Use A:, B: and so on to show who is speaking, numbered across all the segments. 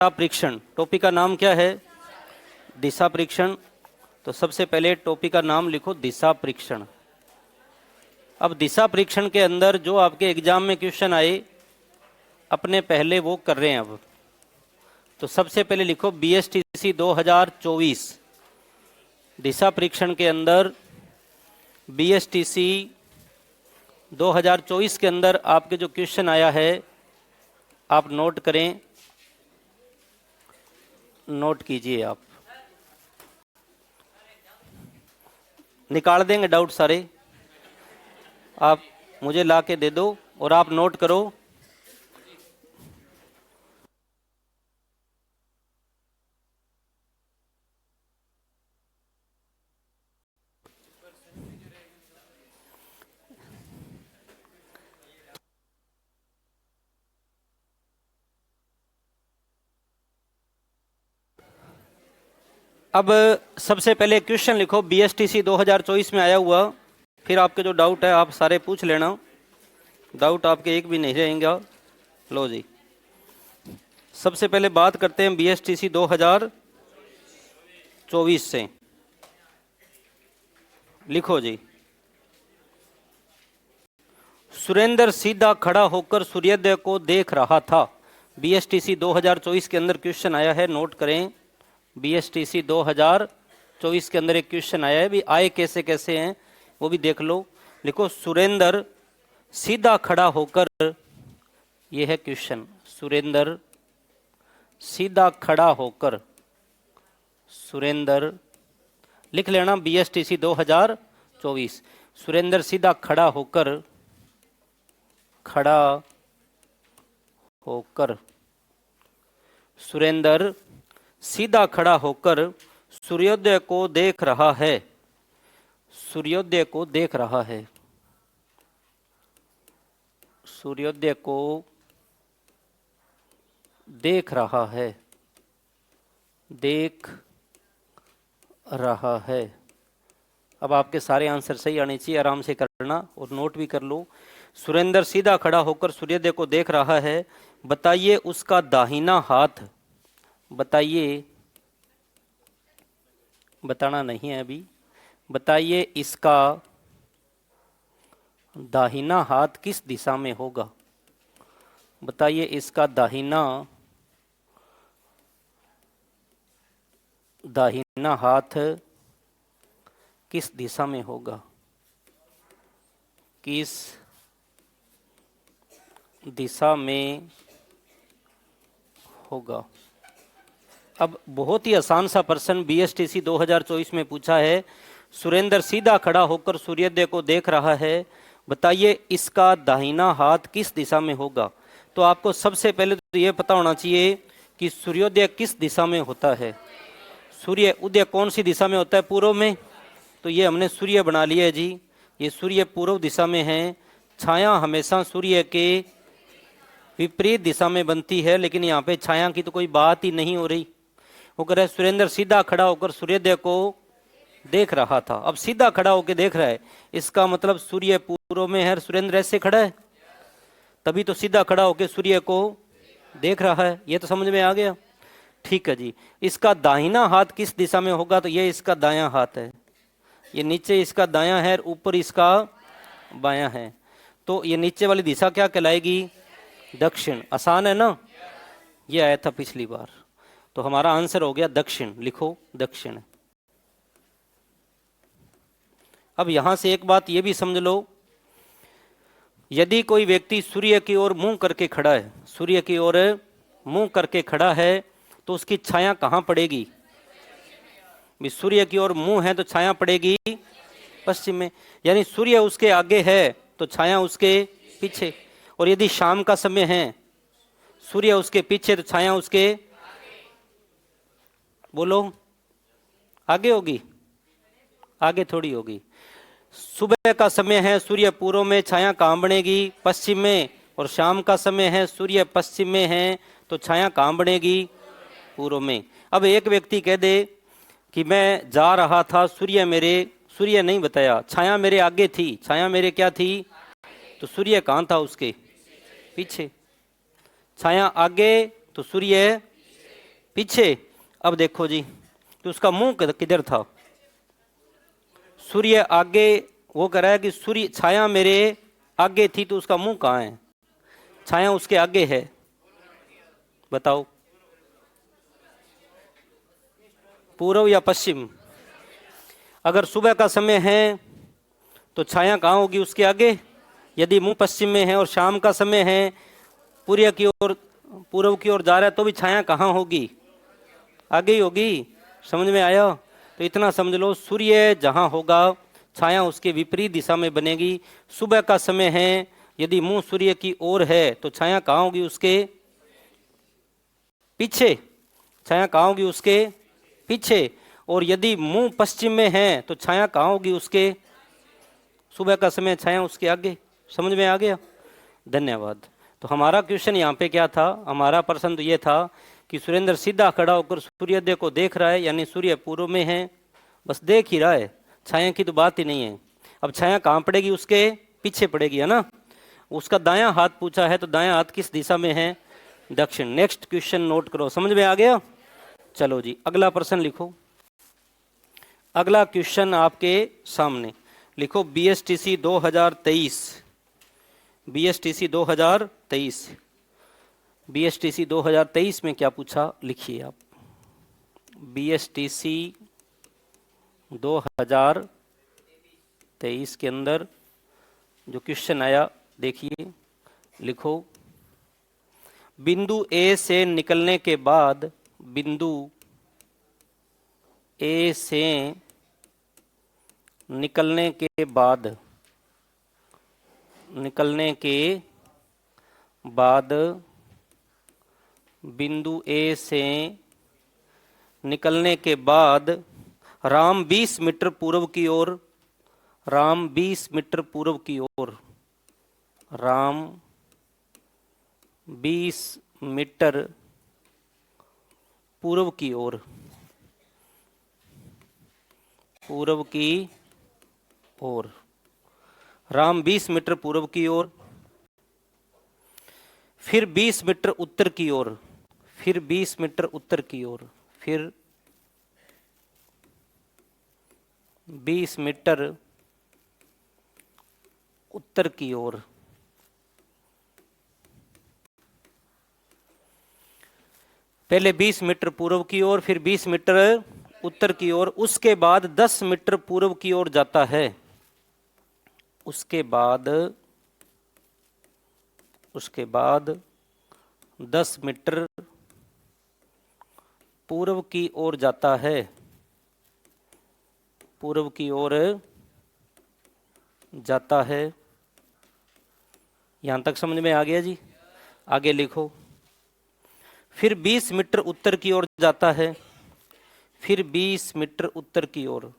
A: परीक्षण। टॉपिक का नाम क्या है? दिशा परीक्षण। तो सबसे पहले टॉपिक का नाम लिखो दिशा परीक्षण। अब दिशा परीक्षण के अंदर जो आपके एग्जाम में क्वेश्चन आए अपने पहले वो कर रहे हैं अब। तो सबसे पहले लिखो BSTC 2024। दिशा परीक्षण के अंदर BSTC 2024 के अंदर आपके जो क्वेश्चन आया है आप नोट करें, नोट कीजिए। आप निकाल देंगे डाउट सारे, आप मुझे ला के दे दो और आप नोट करो। अब सबसे पहले क्वेश्चन लिखो BSTC 2024 में आया हुआ, फिर आपके जो डाउट है आप सारे पूछ लेना, डाउट आपके एक भी नहीं रहेंगे। लो जी, सबसे पहले बात करते हैं BSTC 2024 से। लिखो जी, सुरेंद्र सीधा खड़ा होकर सूर्योदय को देख रहा था। BSTC 2024 के अंदर क्वेश्चन आया है, नोट करें। BSTC 2024 के अंदर एक क्वेश्चन आया है, भी आए कैसे कैसे हैं वो भी देख लो। लिखो सुरेंद्र सीधा खड़ा होकर, ये है क्वेश्चन। सुरेंद्र सीधा खड़ा होकर, सुरेंद्र लिख लेना BSTC 2024। सुरेंद्र सीधा खड़ा होकर, खड़ा होकर, सुरेंद्र सीधा खड़ा होकर सूर्योदय को देख रहा है। सूर्योदय को देख रहा है, सूर्योदय को देख रहा है, देख रहा है। अब आपके सारे आंसर सही आने चाहिए, आराम से करना और नोट भी कर लो। सुरेंद्र सीधा खड़ा होकर सूर्योदय को देख रहा है, बताइए उसका दाहिना हाथ, बताइए, बताना नहीं है अभी, बताइए इसका दाहिना हाथ किस दिशा में होगा। बताइए इसका दाहिना हाथ किस दिशा में होगा, किस दिशा में होगा। अब बहुत ही आसान सा प्रश्न BSTC 2024 में पूछा है। सुरेंद्र सीधा खड़ा होकर सूर्योदय को देख रहा है, बताइए इसका दाहिना हाथ किस दिशा में होगा। तो आपको सबसे पहले तो ये पता होना चाहिए कि सूर्योदय किस दिशा में होता है। सूर्य उदय कौन सी दिशा में होता है? पूर्व में। तो ये हमने सूर्य बना लिया है जी, ये सूर्य पूर्व दिशा में है। छाया हमेशा सूर्य के विपरीत दिशा में बनती है, लेकिन यहाँ पे छाया की तो कोई बात ही नहीं हो रही। वो कह रहा है सुरेंद्र सीधा खड़ा होकर सूर्योदय को देख रहा था। अब सीधा खड़ा होकर देख रहा है, इसका मतलब सूर्य पूर्व में है, सुरेंद्र ऐसे खड़ा है, तभी तो सीधा खड़ा होकर सूर्य को देख रहा है। ये तो समझ में आ गया, ठीक है जी। इसका दाहिना हाथ किस दिशा में होगा, तो ये इसका दायां हाथ है, ये नीचे इसका दायां है, ऊपर इसका बायां है। तो ये नीचे वाली दिशा क्या कहलाएगी? दक्षिण। आसान है ना, ये आया था पिछली बार। तो हमारा आंसर हो गया दक्षिण। लिखो दक्षिण। अब यहां से एक बात ये भी समझ लो, यदि कोई व्यक्ति सूर्य की ओर मुंह करके खड़ा है, सूर्य की ओर मुंह करके खड़ा है, तो उसकी छाया कहां पड़ेगी? सूर्य की ओर मुंह है तो छाया पड़ेगी पश्चिम में, यानी सूर्य उसके आगे है तो छाया उसके पीछे। और यदि शाम का समय है, सूर्य उसके पीछे तो छाया उसके, बोलो, आगे होगी? आगे थोड़ी होगी। सुबह का समय है, सूर्य पूर्व में, छाया कहां बनेगी? पश्चिम में। और शाम का समय है, सूर्य पश्चिम में है, तो छाया कहां बनेगी? पूर्व में। अब एक व्यक्ति कह दे कि मैं जा रहा था, सूर्य नहीं बताया, छाया मेरे आगे थी, छाया मेरे क्या थी? तो सूर्य कहां था? उसके पीछे। छाया आगे तो सूर्य पीछे। अब देखो जी, तो उसका मुंह किधर था? सूर्य आगे, वो कह रहा है कि सूर्य छाया मेरे आगे थी, तो उसका मुंह कहाँ है? छाया उसके आगे है, बताओ पूर्व या पश्चिम? अगर सुबह का समय है तो छाया कहाँ होगी? उसके आगे। यदि मुंह पश्चिम में है और शाम का समय है, पूर्व की ओर, पूर्व की ओर जा रहा है, तो भी छाया कहाँ होगी? आगे ही होगी। समझ में आया? तो इतना समझ लो, सूर्य जहाँ होगा छाया उसके विपरीत दिशा में बनेगी। सुबह का समय है, यदि मुंह सूर्य की ओर है तो छाया कहाँ होगी? उसके पीछे। छाया कहाँ होगी? उसके पीछे। और यदि मुंह पश्चिम में है तो छाया कहाँ होगी? उसके, सुबह का समय छाया उसके आगे। समझ में आ गया? धन्यवाद। तो हमारा क्वेश्चन यहाँ पे क्या था? हमारा प्रश्न तो ये था कि सुरेंद्र सीधा खड़ा होकर सूर्योदय को देख रहा है, यानी सूर्य पूर्व में है, बस देख ही रहा है, छाया की तो बात ही नहीं है। अब छाया कहाँ पड़ेगी? उसके पीछे पड़ेगी, है ना। उसका दायां हाथ पूछा है, तो दायां हाथ किस दिशा में है? दक्षिण। नेक्स्ट क्वेश्चन नोट करो। समझ में आ गया? चलो जी, अगला प्रश्न लिखो। अगला क्वेश्चन आपके सामने लिखो, बीएसटीसी 2023। बीएसटीसी 2023, बीएसटीसी 2023 में क्या पूछा, लिखिए आप। बीएसटीसी 2023 के अंदर जो क्वेश्चन आया, देखिए, लिखो। बिंदु ए से निकलने के बाद, बिंदु ए से निकलने के बाद, निकलने के बाद, बिंदु ए से निकलने के बाद राम 20 मीटर पूर्व की ओर, राम 20 मीटर पूर्व की ओर, राम 20 मीटर पूर्व की ओर, पूर्व की ओर, राम 20 मीटर पूर्व की ओर, फिर 20 मीटर उत्तर की ओर, फिर 20 मीटर उत्तर की ओर, फिर 20 मीटर उत्तर की ओर, पहले 20 मीटर पूर्व की ओर, फिर 20 मीटर उत्तर की ओर, उसके बाद 10 मीटर पूर्व की ओर जाता है, उसके बाद 10 मीटर पूर्व की ओर जाता है, पूर्व की ओर जाता है। यहां तक समझ में आ गया जी? आगे लिखो। फिर 20 मीटर उत्तर की ओर जाता है, फिर 20 मीटर उत्तर की ओर,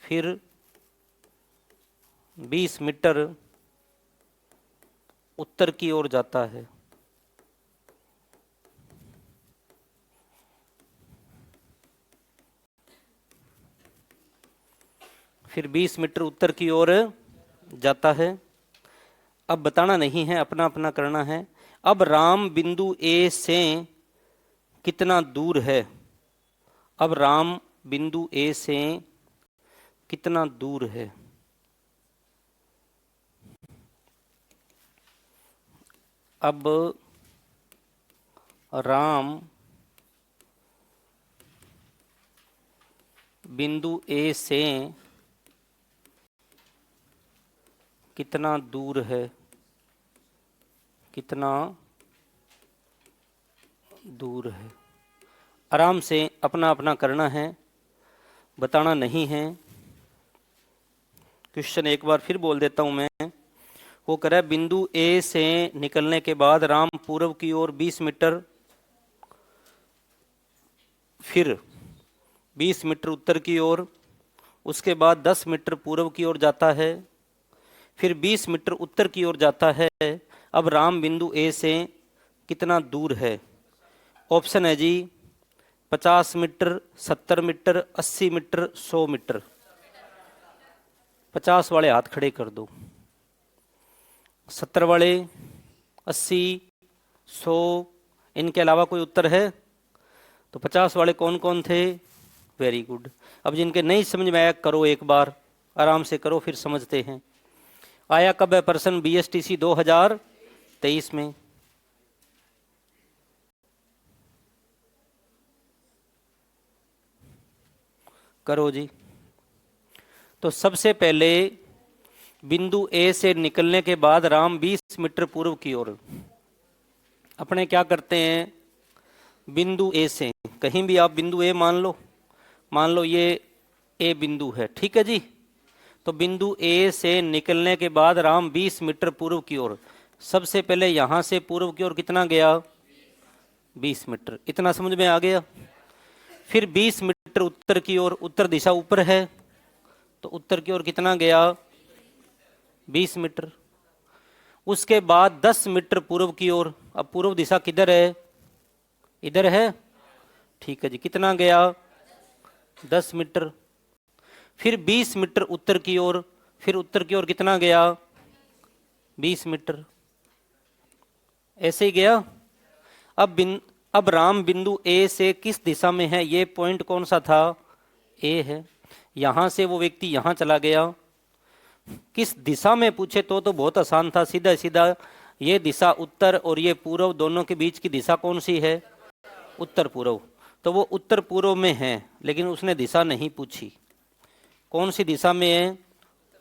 A: फिर 20 मीटर उत्तर की ओर जाता है, फिर 20 मीटर उत्तर की ओर जाता है। अब बताना नहीं है, अपना अपना करना है। अब राम बिंदु ए से कितना दूर है? अब राम बिंदु ए से कितना दूर है? अब राम बिंदु ए से कितना दूर है? कितना दूर है? आराम से अपना अपना करना है, बताना नहीं है। क्वेश्चन एक बार फिर बोल देता हूं मैं। वो कह रहा है, बिंदु ए से निकलने के बाद राम पूर्व की ओर 20 मीटर, फिर 20 मीटर उत्तर की ओर, उसके बाद 10 मीटर पूर्व की ओर जाता है, फिर 20 मीटर उत्तर की ओर जाता है। अब राम बिंदु ए से कितना दूर है? ऑप्शन है जी, 50 मीटर, 70 मीटर, 80 मीटर, 100 मीटर। 50 वाले हाथ खड़े कर दो, 70 वाले, 80, 100, इनके अलावा कोई उत्तर है? तो 50 वाले कौन कौन थे? Very good. अब जिनके नहीं समझ में आया करो, एक बार आराम से करो, फिर समझते हैं। आया कब है प्रश्न बीएसटीसी 2023 में? करो जी। तो सबसे पहले बिंदु ए से निकलने के बाद राम 20 मीटर पूर्व की ओर अपने क्या करते हैं, बिंदु ए से, कहीं भी आप बिंदु ए मान लो ये ए बिंदु है, ठीक है जी। तो बिंदु ए से निकलने के बाद राम 20 मीटर पूर्व की ओर, सबसे पहले यहां से पूर्व की ओर कितना गया? 20 मीटर। इतना समझ में आ गया? फिर 20 मीटर उत्तर की ओर, उत्तर दिशा ऊपर है, तो उत्तर की ओर कितना गया? 20 मीटर। उसके बाद 10 मीटर पूर्व की ओर, अब पूर्व दिशा किधर है? इधर है, ठीक है जी। कितना गया? 10 मीटर। फिर 20 मीटर उत्तर की ओर, फिर उत्तर की ओर कितना गया? 20 मीटर। ऐसे ही गया। अब राम बिंदु ए से किस दिशा में है? ये पॉइंट कौन सा था? ए है। यहां से वो व्यक्ति यहां चला गया। किस दिशा में पूछे तो बहुत आसान था, सीधा सीधा। ये दिशा उत्तर और ये पूर्व, दोनों के बीच की दिशा कौन सी है? उत्तर पूर्व। तो वो उत्तर पूर्व में है, लेकिन उसने दिशा नहीं पूछी। कौन सी दिशा में है?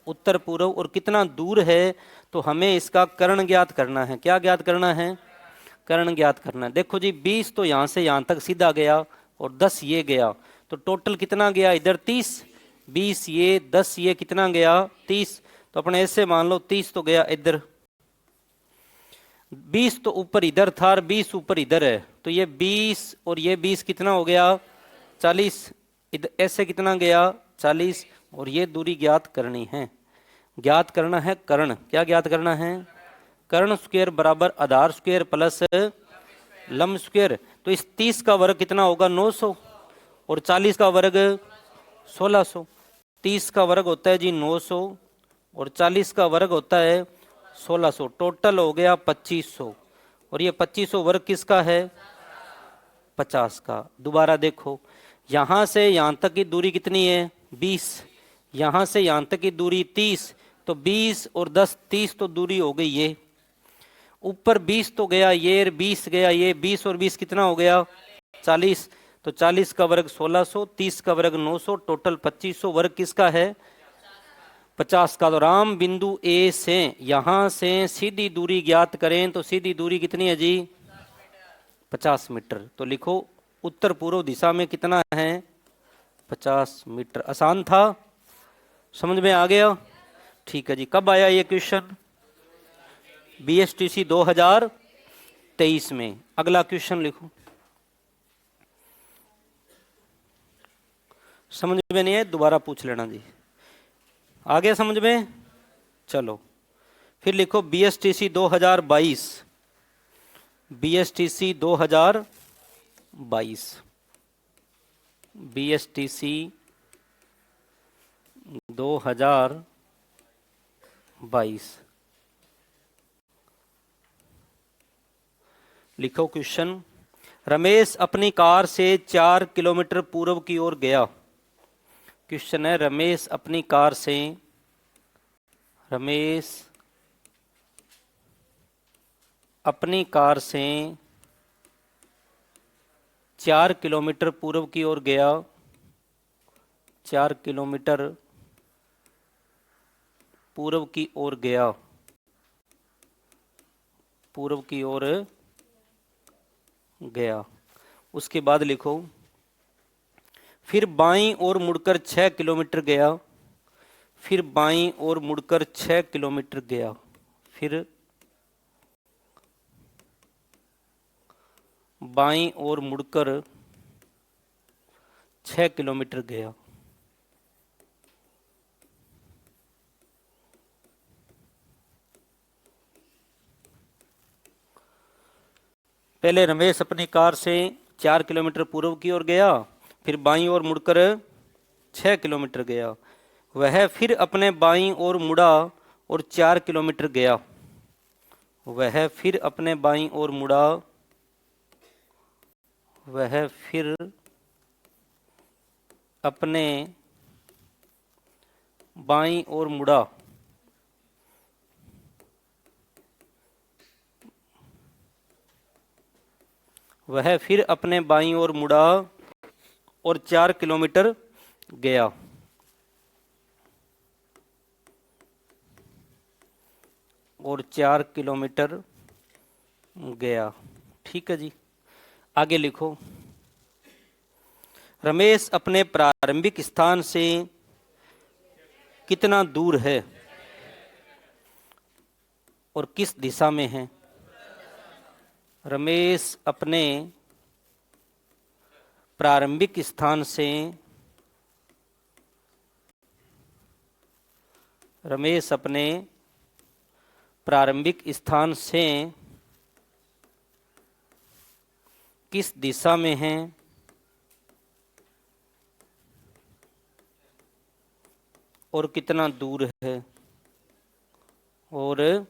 A: उत्तर पूर्व। और कितना दूर है? तो हमें इसका कर्ण ज्ञात करना है। क्या ज्ञात करना है? कर्ण ज्ञात करना है। देखो जी, 20 तो यहां से यहां तक सीधा गया और 10 ये गया, तो टोटल कितना गया इधर? 30। 20 ये, 10 ये, कितना गया? 30। तो अपने ऐसे मान लो 30 तो गया इधर, 20 तो ऊपर इधर था और 20 ऊपर इधर है, तो ये 20 और ये 20 कितना हो गया? 40। इधर ऐसे कितना गया? 40। और ये दूरी ज्ञात करनी है। ज्ञात करना है कर्ण। क्या ज्ञात करना है? कर्ण स्क्वायर बराबर आधार स्क्वायर प्लस लंब स्क्वायर। तो इस 30 का वर्ग कितना होगा? 900। और 40 का वर्ग 1600। 30 का वर्ग होता है जी 900 और 40 का वर्ग होता है 1600। टोटल हो गया 2500। और ये 2500 वर्ग किसका है? 50 का। दोबारा देखो, यहां से यहां तक की दूरी कितनी है? 20। यहां से यहां तक की दूरी 30। तो 20 और 10, 30 तो दूरी हो गई ये। ऊपर 20 तो गया ये, 20 गया ये, 20 और 20 कितना हो गया? 40। तो 40 का वर्ग 1600, 30 का वर्ग 900, टोटल 2500। वर्ग किसका है? 50 का। तो राम बिंदु ए से यहां से सीधी दूरी ज्ञात करें, तो सीधी दूरी कितनी है जी? 50 मीटर। तो लिखो उत्तर पूर्व दिशा में कितना है? 50 मीटर। आसान था, समझ में आ गया? ठीक है जी। कब आया ये क्वेश्चन? बीएसटीसी 2023 में। अगला क्वेश्चन लिखो। समझ में नहीं है दोबारा पूछ लेना जी। आ गया समझ में? चलो फिर लिखो बीएसटीसी 2022। बीएसटीसी 2022। बीएसटीसी 2022। लिखो क्वेश्चन। रमेश अपनी कार से 4 किलोमीटर पूर्व की ओर गया। क्वेश्चन है, रमेश अपनी कार से 4 किलोमीटर पूर्व की ओर गया। 4 किलोमीटर पूर्व की ओर गया। पूर्व की ओर गया। उसके बाद लिखो, फिर बाईं ओर मुड़कर 6 किलोमीटर गया। फिर बाईं ओर मुड़कर 6 किलोमीटर गया। फिर बाईं ओर मुड़कर 6 किलोमीटर गया। पहले रमेश अपनी कार से 4 किलोमीटर पूर्व की ओर गया, फिर बाईं ओर मुड़कर 6 किलोमीटर गया। वह फिर अपने बाईं ओर मुड़ा और 4 किलोमीटर गया। वह फिर अपने बाईं ओर मुड़ा वह फिर अपने बाईं ओर मुड़ा। वह फिर अपने बाईं ओर मुड़ा और 4 किलोमीटर गया। और 4 किलोमीटर गया। ठीक है जी, आगे लिखो। रमेश अपने प्रारंभिक स्थान से कितना दूर है और किस दिशा में है? रमेश अपने प्रारंभिक स्थान से रमेश अपने प्रारंभिक स्थान से किस दिशा में है और कितना दूर है? और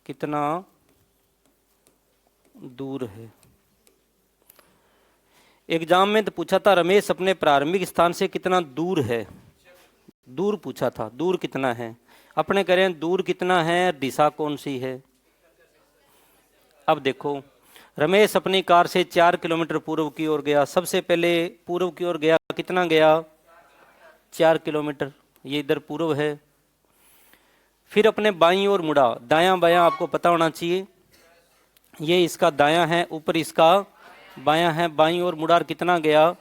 A: कितना दूर है? एग्जाम में तो पूछा था रमेश अपने प्रारंभिक स्थान से कितना दूर है, दूर पूछा था, दूर कितना है। अपने करें दूर कितना है, दिशा कौन सी है। अब देखो, रमेश अपनी कार से 4 किलोमीटर पूर्व की ओर गया। सबसे पहले पूर्व की ओर गया, कितना गया? 4 किलोमीटर, ये इधर पूर्व है। फिर अपने बाईं ओर मुड़ा। दायां बायां आपको पता होना चाहिए। ये इसका दायां है, ऊपर इसका बायां है। बाईं ओर मुड़ा, कितना गया?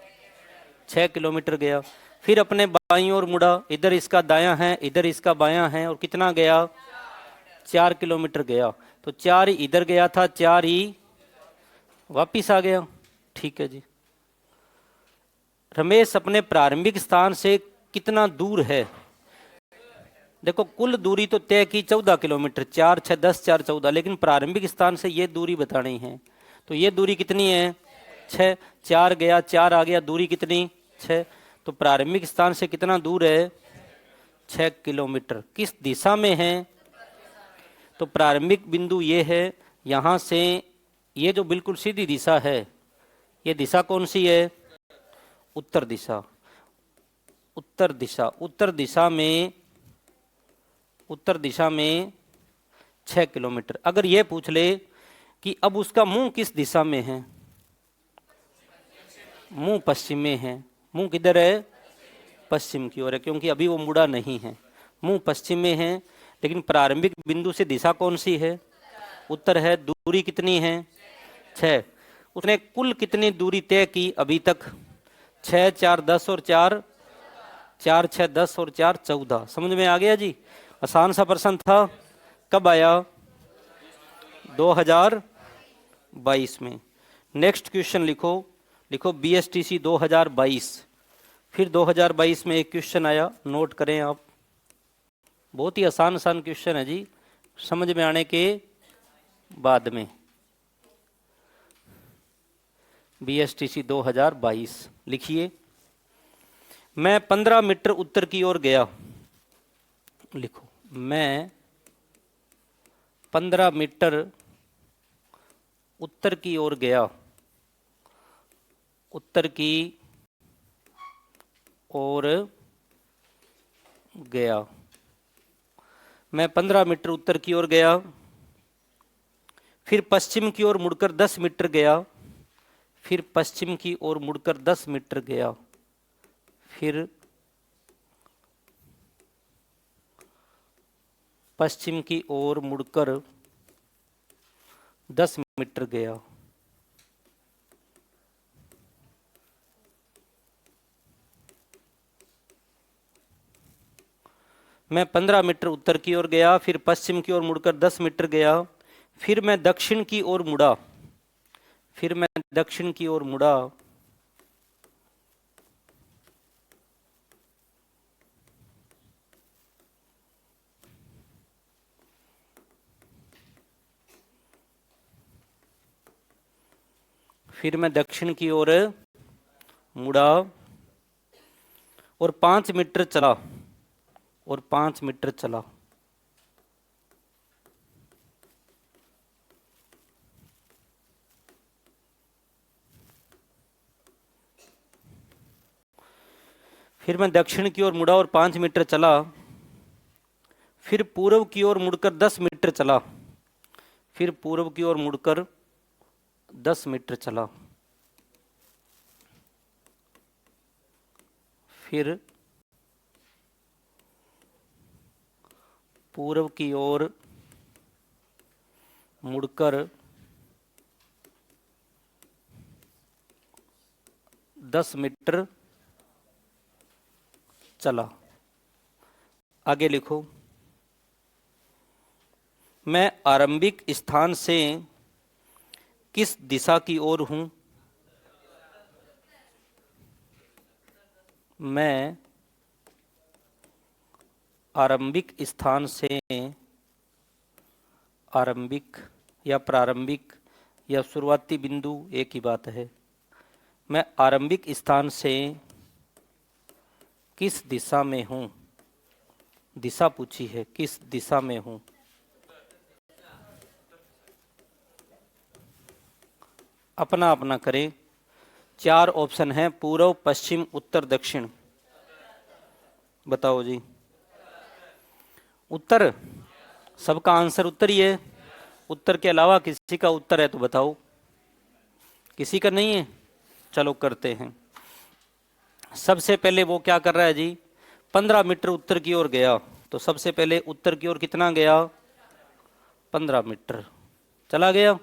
A: 6 किलोमीटर गया। फिर अपने बाईं ओर मुड़ा, इधर इसका दायां है, इधर इसका बायां है, और कितना गया? 4 किलोमीटर गया। तो 4 इधर गया था, 4 ही वापिस आ गया। ठीक है जी। रमेश अपने प्रारंभिक स्थान से कितना दूर है? देखो, कुल दूरी तो तय की 14 किलोमीटर, 4 6 10 4 14, लेकिन प्रारंभिक स्थान से ये दूरी बतानी है। तो ये दूरी कितनी है? 6। 4 गया, 4 आ गया, दूरी कितनी? 6। तो प्रारंभिक स्थान से कितना दूर है? 6 किलोमीटर। किस दिशा में है? तो प्रारंभिक बिंदु ये है, यहां से ये जो बिल्कुल सीधी दिशा है, ये दिशा कौन सी है? उत्तर दिशा। उत्तर दिशा, उत्तर दिशा में, उत्तर दिशा में 6 किलोमीटर। अगर ये पूछ ले कि अब उसका मुंह किस दिशा में है, मुंह पश्चिम में है। मुंह किधर है? पश्चिम की ओर है, क्योंकि अभी वो मुड़ा नहीं है। मुंह पश्चिम में है, लेकिन प्रारंभिक बिंदु से दिशा कौन सी है? उत्तर है। दूरी कितनी है? 6। उसने कुल कितनी दूरी तय की अभी तक? 6 4 10 और 4 4 6 10 और 4 14। समझ में आ गया जी? आसान सा प्रश्न था। कब आया? 2022 में। नेक्स्ट क्वेश्चन लिखो। लिखो बीएसटीसी 2022। फिर 2022 में एक क्वेश्चन आया, नोट करें आप। बहुत ही आसान आसान क्वेश्चन है जी, समझ में आने के बाद में। बीएसटीसी 2022 लिखिए। मैं 15 मीटर उत्तर की ओर गया। लिखो, मैं 15 मीटर उत्तर की ओर गया। उत्तर की ओर गया। मैं 15 मीटर उत्तर की ओर गया। फिर पश्चिम की ओर मुड़कर 10 मीटर गया। फिर पश्चिम की ओर मुड़कर 10 मीटर गया। फिर पश्चिम की ओर मुड़कर 10 मीटर गया। मैं 15 मीटर उत्तर की ओर गया, फिर पश्चिम की ओर मुड़कर 10 मीटर गया। फिर मैं दक्षिण की ओर मुड़ा। फिर मैं दक्षिण की ओर मुड़ा। फिर मैं दक्षिण की ओर मुड़ा और 5 मीटर चला। और 5 मीटर चला। फिर मैं दक्षिण की ओर मुड़ा और 5 मीटर चला, फिर पूर्व की ओर मुड़कर 10 मीटर चला, फिर पूर्व की ओर मुड़कर 10 मीटर चला, फिर पूर्व की ओर मुड़कर 10 मीटर चला। आगे लिखो, मैं आरंभिक स्थान से किस दिशा की ओर हूं? मैं आरंभिक स्थान से, आरंभिक या प्रारंभिक या शुरुआती बिंदु एक ही बात है। मैं आरंभिक स्थान से किस दिशा में हूं? दिशा पूछी है, किस दिशा में हूं? अपना अपना करें। 4 ऑप्शन हैं, पूर्व, पश्चिम, उत्तर, दक्षिण। बताओ जी। उत्तर, सबका आंसर उत्तर ही है। उत्तर के अलावा किसी का उत्तर है तो बताओ। किसी का नहीं है? चलो करते हैं। सबसे पहले वो क्या कर रहा है जी? 15 मीटर उत्तर की ओर गया। तो सबसे पहले उत्तर की ओर कितना गया? 15 मीटर चला गया।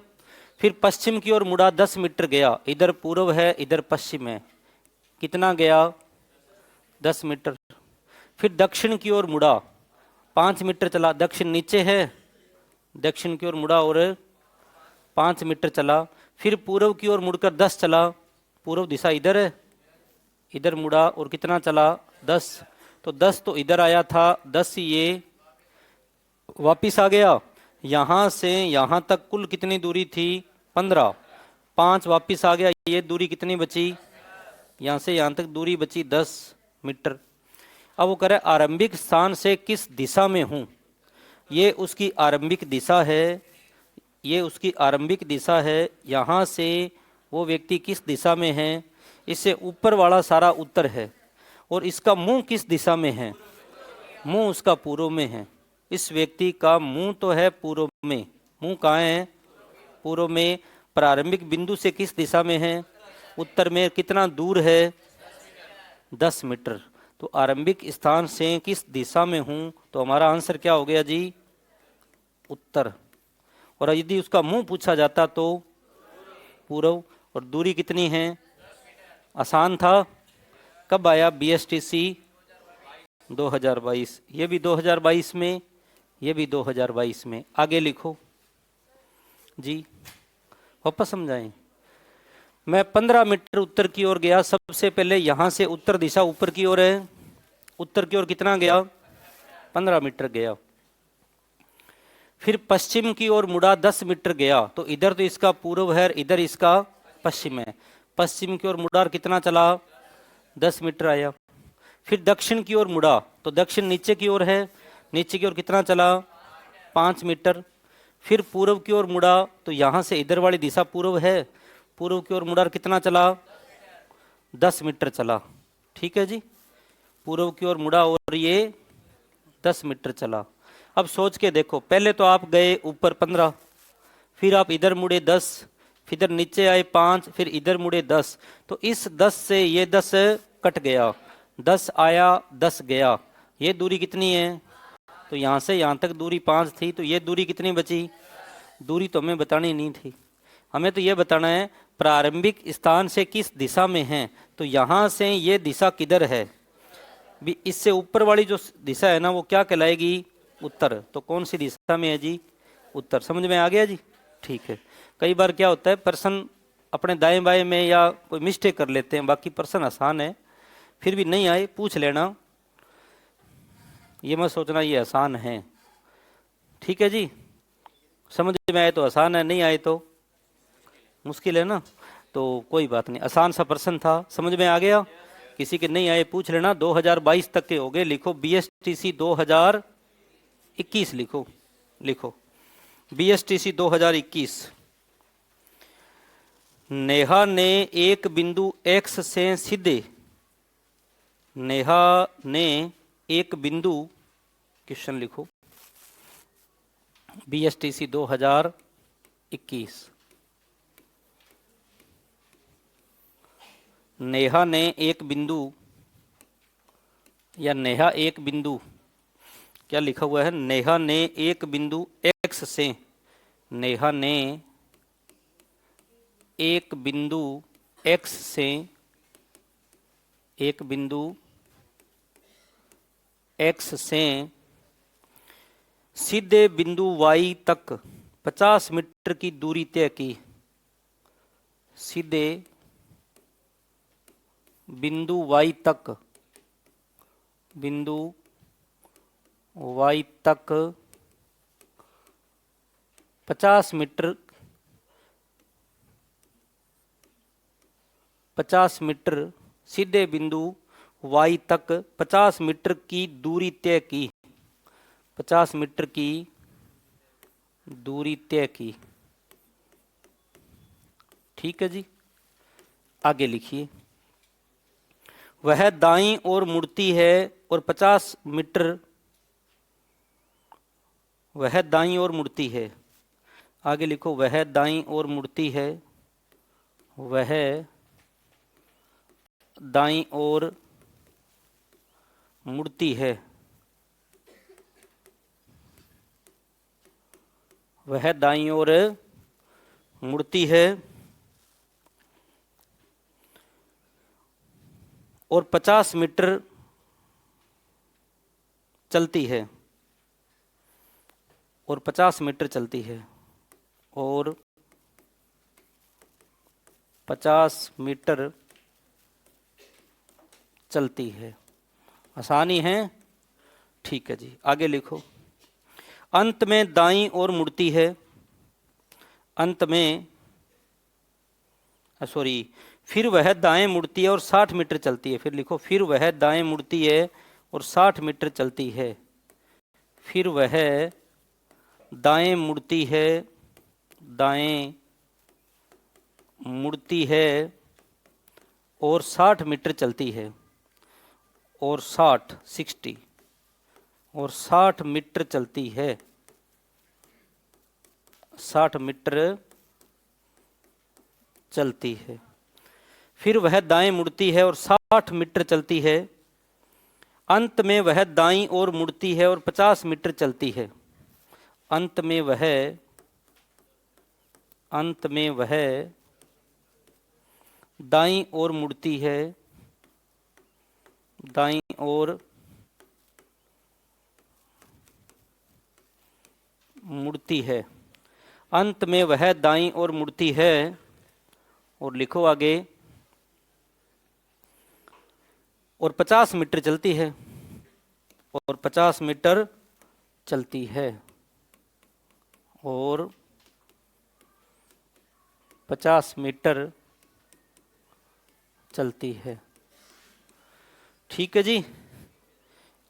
A: फिर पश्चिम की ओर मुड़ा, 10 मीटर गया। इधर पूर्व है, इधर पश्चिम है, कितना गया? 10 मीटर। फिर दक्षिण की ओर मुड़ा, 5 मीटर चला। दक्षिण नीचे है, दक्षिण की ओर मुड़ा और 5 मीटर चला। फिर पूर्व की ओर मुड़कर 10 चला। पूर्व दिशा इधर है, इधर मुड़ा और कितना चला? 10। तो 10 तो इधर आया था, 10 ये वापिस आ गया। यहाँ से यहाँ तक कुल कितनी दूरी थी? 15। 5 वापिस आ गया, ये दूरी कितनी बची? यहाँ से यहाँ तक दूरी बची 10 मीटर। अब वो कह रहा है आरंभिक स्थान से किस दिशा में हूँ। ये उसकी आरंभिक दिशा है, ये उसकी आरंभिक दिशा है। यहाँ से वो व्यक्ति किस दिशा में है? इससे ऊपर वाला सारा उत्तर है। और इसका मुंह किस दिशा में है? मुंह उसका पूर्व में है। इस व्यक्ति का मुंह तो है पूर्व में। मुंह कहाँ है? पूर्व में। प्रारंभिक बिंदु से किस दिशा में है? उत्तर में। कितना दूर है? 10 मीटर। तो आरंभिक स्थान से किस दिशा में हूं? तो हमारा आंसर क्या हो गया जी? उत्तर। और यदि उसका मुंह पूछा जाता तो पूर्व। और दूरी कितनी है? आसान था। कब आया BSTC? 2022। ये भी 2022 में, ये भी 2022 में। आगे लिखो जी, वापस समझाएं। मैं 15 मीटर उत्तर की ओर गया। सबसे पहले यहां से उत्तर दिशा ऊपर की ओर है। उत्तर की ओर कितना गया? 15 मीटर गया। फिर पश्चिम की ओर मुड़ा, 10 मीटर गया। तो इधर तो इसका पूर्व है, इधर इसका पश्चिम है। पश्चिम की ओर मुड़ा और कितना चला? 10 मीटर आया। फिर दक्षिण की ओर मुड़ा, तो दक्षिण नीचे की ओर है, नीचे की ओर कितना चला? 5 मीटर। फिर पूर्व की ओर मुड़ा, तो यहाँ से इधर वाली दिशा पूर्व है, पूर्व की ओर मुड़ा और कितना चला? 10 मीटर चला। ठीक है जी। पूर्व की ओर मुड़ा और ये 10 मीटर चला। अब सोच के देखो, पहले तो आप गए ऊपर 15, फिर आप इधर मुड़े 10, फिर इधर नीचे आए 5, फिर इधर मुड़े 10। तो इस 10 से ये 10 कट गया, 10 आया 10 गया। ये दूरी कितनी है? तो यहाँ से यहाँ तक दूरी 5 थी, तो ये दूरी कितनी बची? दूरी तो हमें बतानी नहीं थी, हमें तो ये बताना है प्रारंभिक स्थान से किस दिशा में है। तो यहाँ से ये दिशा किधर है? भी इससे ऊपर वाली जो दिशा है ना, वो क्या कहलाएगी? उत्तर। तो कौन सी दिशा में है जी? उत्तर। समझ में आ गया जी? ठीक है। कई बार क्या होता है, प्रश्न अपने दाएं बाएं में या कोई मिस्टेक कर लेते हैं, बाकी प्रश्न आसान है। फिर भी नहीं आए पूछ लेना, ये मत सोचना ये आसान है। ठीक है जी। समझ में आए तो आसान है, नहीं आए तो मुश्किल है ना। तो कोई बात नहीं, आसान सा प्रश्न था, समझ में आ गया। किसी के नहीं आए पूछ लेना। 2022 तक के हो गए। लिखो BSTC 2021 लिखो, लिखो BSTC 2021। नेहा ने एक बिंदु X से सीधे नेहा ने एक बिंदु, क्वेश्चन लिखो, BSTC 2021। नेहा ने एक बिंदु या नेहा एक बिंदु, क्या लिखा हुआ है? नेहा ने एक बिंदु X से, नेहा ने एक बिंदु X से एक बिंदु X से सीधे बिंदु Y तक 50 मीटर की दूरी तय की। सीधे बिंदु Y तक, बिंदु Y तक 50 मीटर, 50 मीटर सीधे बिंदु Y तक 50 मीटर की दूरी तय की। 50 मीटर की दूरी तय की। ठीक है जी, आगे लिखिए। वह दाईं ओर मुड़ती है और 50 मीटर, वह दाईं ओर मुड़ती है। आगे लिखो, वह दाईं ओर मुड़ती है, वह दाईं ओर मुड़ती है, वह दाईं ओर मुड़ती है और 50 मीटर चलती है, और 50 मीटर चलती है, और 50 मीटर चलती है। आसानी है? ठीक है जी, आगे लिखो। अंत में दाईं ओर मुड़ती है, अंत में सॉरी, फिर वह दाएं मुड़ती है और 60 मीटर चलती है। फिर लिखो, फिर वह दाएं मुड़ती है और 60 मीटर चलती है। फिर वह दाएं मुड़ती है, दाएं मुड़ती है और 60 मीटर चलती है, और 60 और 60 मीटर चलती है, 60 मीटर चलती है। फिर वह दाएं मुड़ती है और 60 मीटर चलती है। अंत में वह दाईं ओर मुड़ती है और 50 मीटर चलती है। अंत में वह दाईं ओर मुड़ती है, दाईं ओर मुड़ती है। अंत में वह दाईं ओर मुड़ती है, और लिखो आगे, और 50 मीटर चलती है, और 50 मीटर चलती है, और 50 मीटर चलती है। ठीक है जी,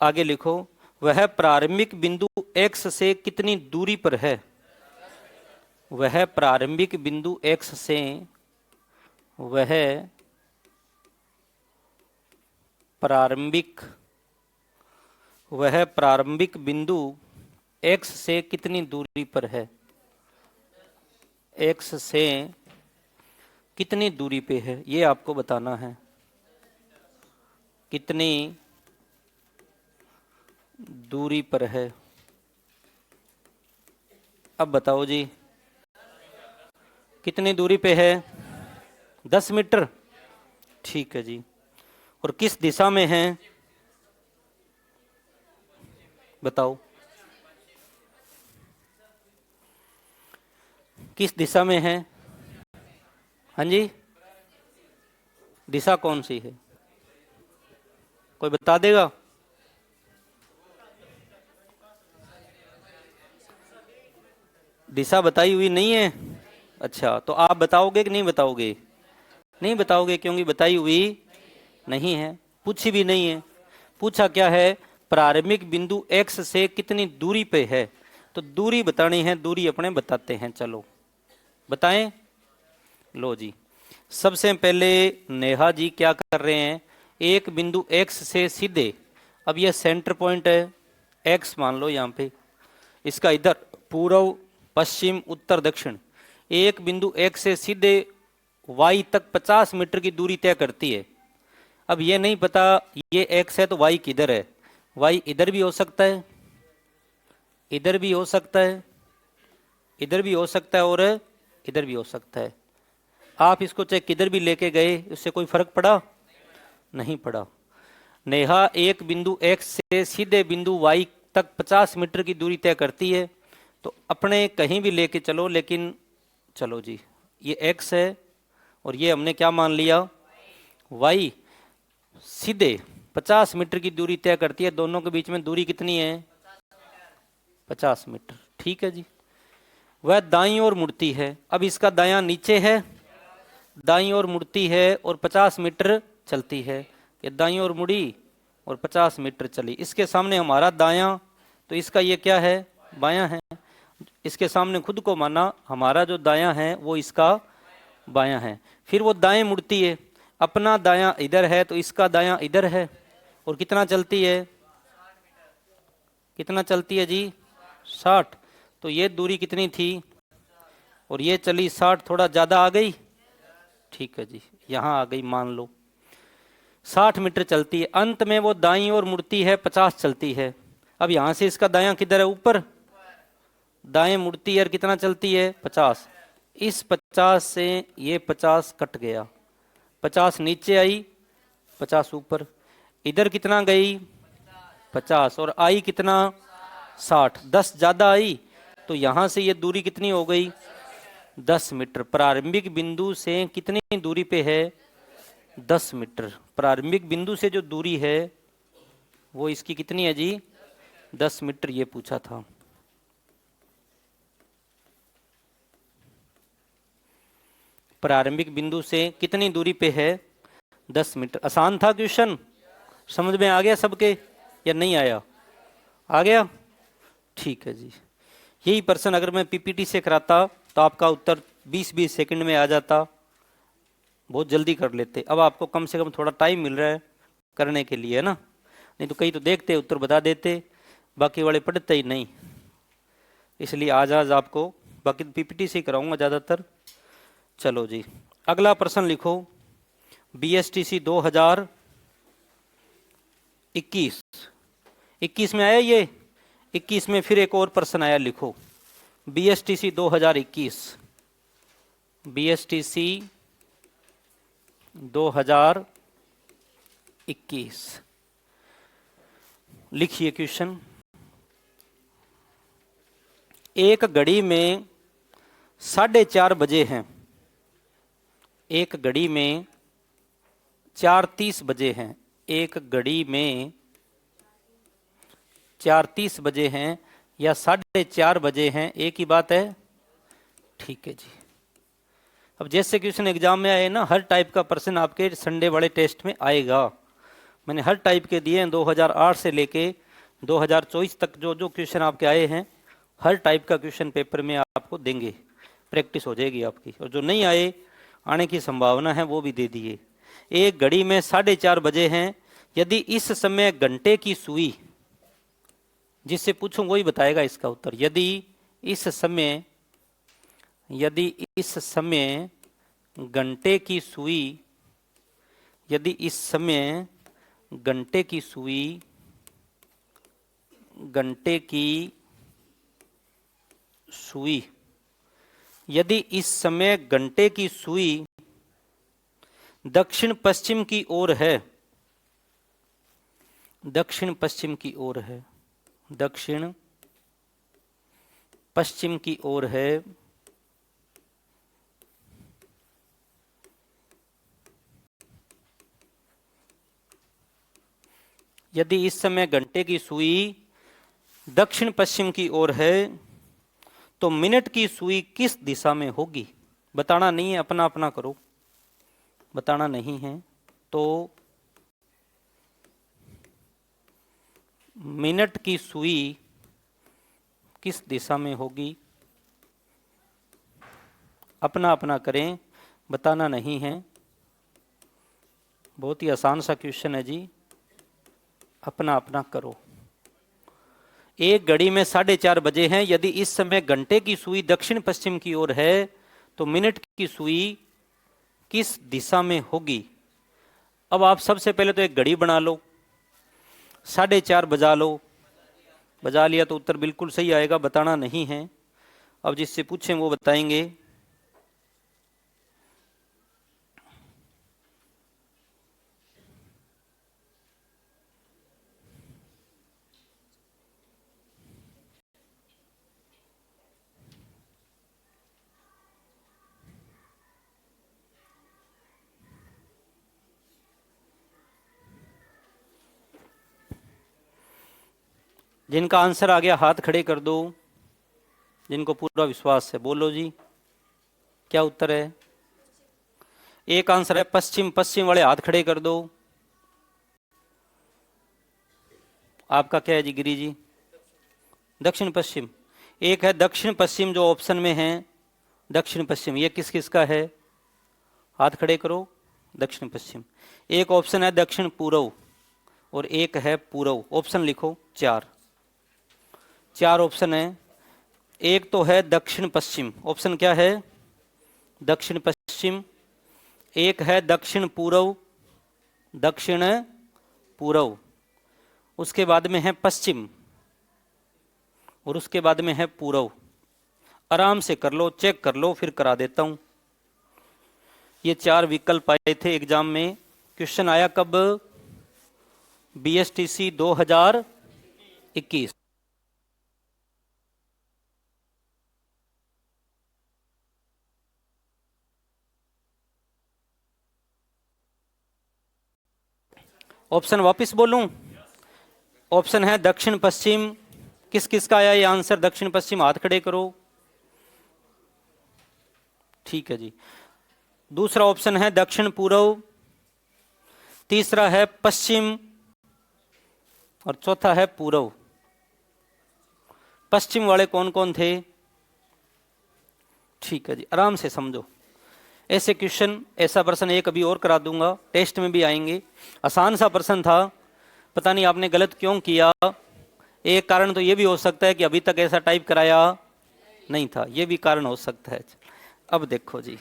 A: आगे लिखो। वह प्रारंभिक बिंदु X से कितनी दूरी पर है? वह प्रारंभिक बिंदु X से, वह प्रारंभिक बिंदु X से कितनी दूरी पर है? X से कितनी दूरी पे है, ये आपको बताना है। कितनी दूरी पर है? अब बताओ जी, कितनी दूरी पे है? 10 मीटर। ठीक है जी, और किस दिशा में है बताओ? किस दिशा में है? हाँ जी, दिशा कौन सी है? कोई बता देगा? दिशा बताई हुई नहीं है? अच्छा, तो आप बताओगे कि नहीं बताओगे? नहीं बताओगे, क्योंकि बताई हुई नहीं है, पूछी भी नहीं है। पूछा क्या है? प्रारंभिक बिंदु X से कितनी दूरी पे है, तो दूरी बतानी है। दूरी अपने बताते हैं, चलो बताएं। लो जी, सबसे पहले नेहा जी क्या कर रहे हैं? एक बिंदु x से सीधे, अब यह सेंटर पॉइंट है, x मान लो यहाँ पे, इसका इधर पूर्व पश्चिम उत्तर दक्षिण, एक बिंदु x से सीधे y तक 50 मीटर की दूरी तय करती है। अब ये नहीं पता ये x है तो y किधर है, y इधर भी हो सकता है, इधर भी हो सकता है, इधर भी हो सकता है और इधर भी हो सकता है। आप इसको चाहे किधर भी लेके गए उससे कोई फर्क पड़ा नहीं पड़ा। नेहा एक बिंदु x से सीधे बिंदु y तक 50 मीटर की दूरी तय करती है, तो अपने कहीं भी लेके चलो, लेकिन चलो जी ये x है और ये हमने क्या मान लिया y, सीधे 50 मीटर की दूरी तय करती है। दोनों के बीच में दूरी कितनी है 50 मीटर, ठीक है जी। वह दाईं ओर मुड़ती है, अब इसका दायां नीचे है, दाईं ओर मुड़ती है और 50 मीटर चलती है। ये दाईं ओर मुड़ी और 50 मीटर चली, इसके सामने हमारा दायां, तो इसका ये क्या है बायां है। इसके सामने खुद को माना हमारा जो दायां है वो इसका बायां है। फिर वो दाएं मुड़ती है, अपना दायां इधर है तो इसका दायां इधर है, और कितना चलती है, कितना चलती है जी 60। तो ये दूरी कितनी थी और ये चली 60, थोड़ा ज़्यादा आ गई, ठीक है जी यहाँ आ गई, मान लो 60 मीटर चलती है। अंत में वो दाईं ओर मुड़ती है 50 चलती है। अब यहाँ से इसका दायां किधर है ऊपर, दाएं मुड़ती है और कितना चलती है 50। इस 50 से ये 50 कट गया, 50 नीचे आई 50 ऊपर, इधर कितना गई 50 और आई कितना 60, 10 ज़्यादा आई, तो यहाँ से ये दूरी कितनी हो गई 10 मीटर। प्रारंभिक बिंदु से कितनी दूरी पे है 10 मीटर। प्रारंभिक बिंदु से जो दूरी है वो इसकी कितनी है जी 10 मीटर, ये पूछा था। प्रारंभिक बिंदु से कितनी दूरी पे है 10 मीटर। आसान था क्वेश्चन, समझ में आ गया सबके या नहीं आया, आ गया, ठीक है जी। यही प्रश्न अगर मैं पीपीटी से कराता तो आपका उत्तर 20-20 सेकंड में आ जाता, बहुत जल्दी कर लेते। अब आपको कम से कम थोड़ा टाइम मिल रहा है करने के लिए, है ना, नहीं तो कई तो देखते उत्तर बता देते, बाकी वाले पढ़ते ही नहीं, इसलिए आज आपको बाकी पीपीटी से ही कराऊंगा ज़्यादातर। चलो जी अगला प्रश्न लिखो, बीएसटीसी 2021, 21 में आया ये, 21 में फिर एक और प्रश्न आया, लिखो बीएसटीसी 2021, बीएसटीसी 2021 लिखिए क्वेश्चन। एक घड़ी में 4:30 बजे हैं, एक घड़ी में 4:30 बजे हैं, एक घड़ी में 4:30 बजे हैं या 4:30 बजे हैं, एक ही बात है, ठीक है जी। अब जैसे क्वेश्चन एग्जाम में आए ना, हर टाइप का प्रश्न आपके संडे वाले टेस्ट में आएगा। मैंने हर टाइप के दिए हैं, 2008 से लेके 2024 तक जो जो क्वेश्चन आपके आए हैं, हर टाइप का क्वेश्चन पेपर में आपको देंगे, प्रैक्टिस हो जाएगी आपकी। और जो नहीं आए, आने की संभावना है, वो भी दे दिए। एक घड़ी में 4:30 बजे हैं, यदि इस समय घंटे की सुई, जिससे पूछूं वही बताएगा इसका उत्तर। यदि इस समय घंटे की सुई, यदि इस समय घंटे की सुई, घंटे की सुई, यदि इस समय घंटे की सुई दक्षिण पश्चिम की ओर है, दक्षिण पश्चिम की ओर है, दक्षिण पश्चिम की ओर है, यदि इस समय घंटे की सुई दक्षिण पश्चिम की ओर है, तो मिनट की सुई किस दिशा में होगी। बताना नहीं है, अपना अपना करो, बताना नहीं है तो मिनट की सुई किस दिशा में होगी, अपना अपना करें, बताना नहीं है। बहुत ही आसान सा क्वेश्चन है जी, अपना अपना करो। एक घड़ी में 4:30 बजे हैं। यदि इस समय घंटे की सुई दक्षिण पश्चिम की ओर है तो मिनट की सुई किस दिशा में होगी? अब आप सबसे पहले तो एक घड़ी बना लो, 4:30 बजा लो। बजा लिया तो उत्तर बिल्कुल सही आएगा, बताना नहीं है। अब जिससे पूछें वो बताएंगे। जिनका आंसर आ गया हाथ खड़े कर दो, जिनको पूरा विश्वास है। बोलो जी, क्या उत्तर है? एक आंसर है पश्चिम। पश्चिम वाले हाथ खड़े कर दो। आपका क्या है जी गिरी जी? दक्षिण पश्चिम। एक है दक्षिण पश्चिम जो ऑप्शन में है, दक्षिण पश्चिम। ये किस किस का है? हाथ खड़े करो। दक्षिण पश्चिम। एक ऑप्शन है दक्षिण पूर्व और एक है पूर्व। ऑप्शन लिखो, चार ऑप्शन है। एक तो है दक्षिण पश्चिम, ऑप्शन क्या है? दक्षिण पश्चिम। एक है दक्षिण पूर्व, दक्षिण पूर्व। उसके बाद में है पश्चिम और उसके बाद में है पूर्व। आराम से कर लो, चेक कर लो, फिर करा देता हूं। ये 4 विकल्प आए थे एग्जाम में। क्वेश्चन आया कब? बीएसटीसी 2021। ऑप्शन वापस बोलूं? ऑप्शन है दक्षिण पश्चिम। किस किस का आया ये आंसर दक्षिण पश्चिम? हाथ खड़े करो। ठीक है जी। दूसरा ऑप्शन है दक्षिण पूर्व। तीसरा है पश्चिम और चौथा है पूर्व। पश्चिम वाले कौन कौन थे? ठीक है जी, आराम से समझो। ऐसे क्वेश्चन, ऐसा प्रश्न एक अभी और करा दूंगा, टेस्ट में भी आएंगे। आसान सा प्रश्न था, पता नहीं आपने गलत क्यों किया। एक कारण तो ये भी हो सकता है कि अभी तक ऐसा टाइप कराया नहीं था, ये भी कारण हो सकता है। अब देखो जी,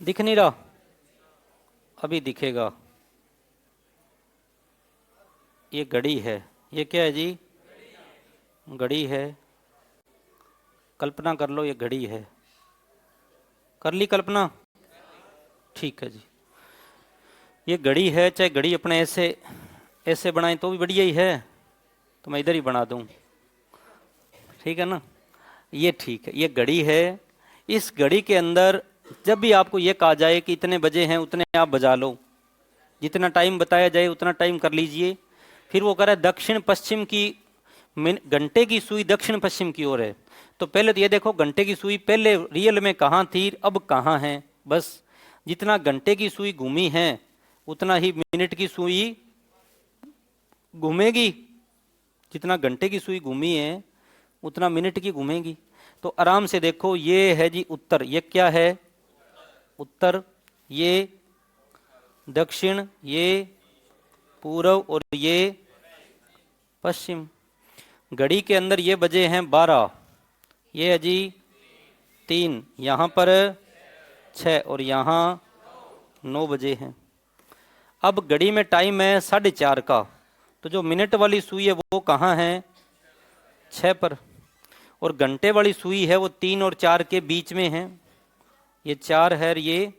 A: दिख नहीं रहा? अभी दिखेगा। ये घड़ी है। ये क्या है जी? घड़ी है। कल्पना कर लो, ये घड़ी है। कर ली कल्पना? ठीक है जी। ये घड़ी है, चाहे घड़ी अपने ऐसे ऐसे बनाए तो भी बढ़िया ही है, तो मैं इधर ही बना दूं, ठीक है ना? ये ठीक है, ये घड़ी है। इस घड़ी के अंदर जब भी आपको ये कहा जाए कि इतने बजे हैं, उतने आप बजा लो, जितना टाइम बताया जाए उतना टाइम कर लीजिए। फिर वो कह रहा है दक्षिण पश्चिम की घंटे की सुई दक्षिण पश्चिम की ओर है। तो पहले तो ये देखो, घंटे की सुई पहले रियल में कहाँ थी, अब कहाँ है। बस जितना घंटे की सुई घूमी है उतना ही मिनट की सुई घूमेगी। जितना घंटे की सुई घूमी है उतना मिनट की घूमेगी। तो आराम से देखो, ये है जी उत्तर। ये क्या है? उत्तर। ये दक्षिण, ये पूर्व और ये पश्चिम। घड़ी के अंदर ये बजे हैं 12, ये है जी 3, यहाँ पर 6 और यहाँ 9 बजे हैं। अब घड़ी में टाइम है 4:30 का, तो जो मिनट वाली सुई है वो कहाँ है? 6 पर। और घंटे वाली सुई है वो 3 और 4 के बीच में है। ये 4 है और ये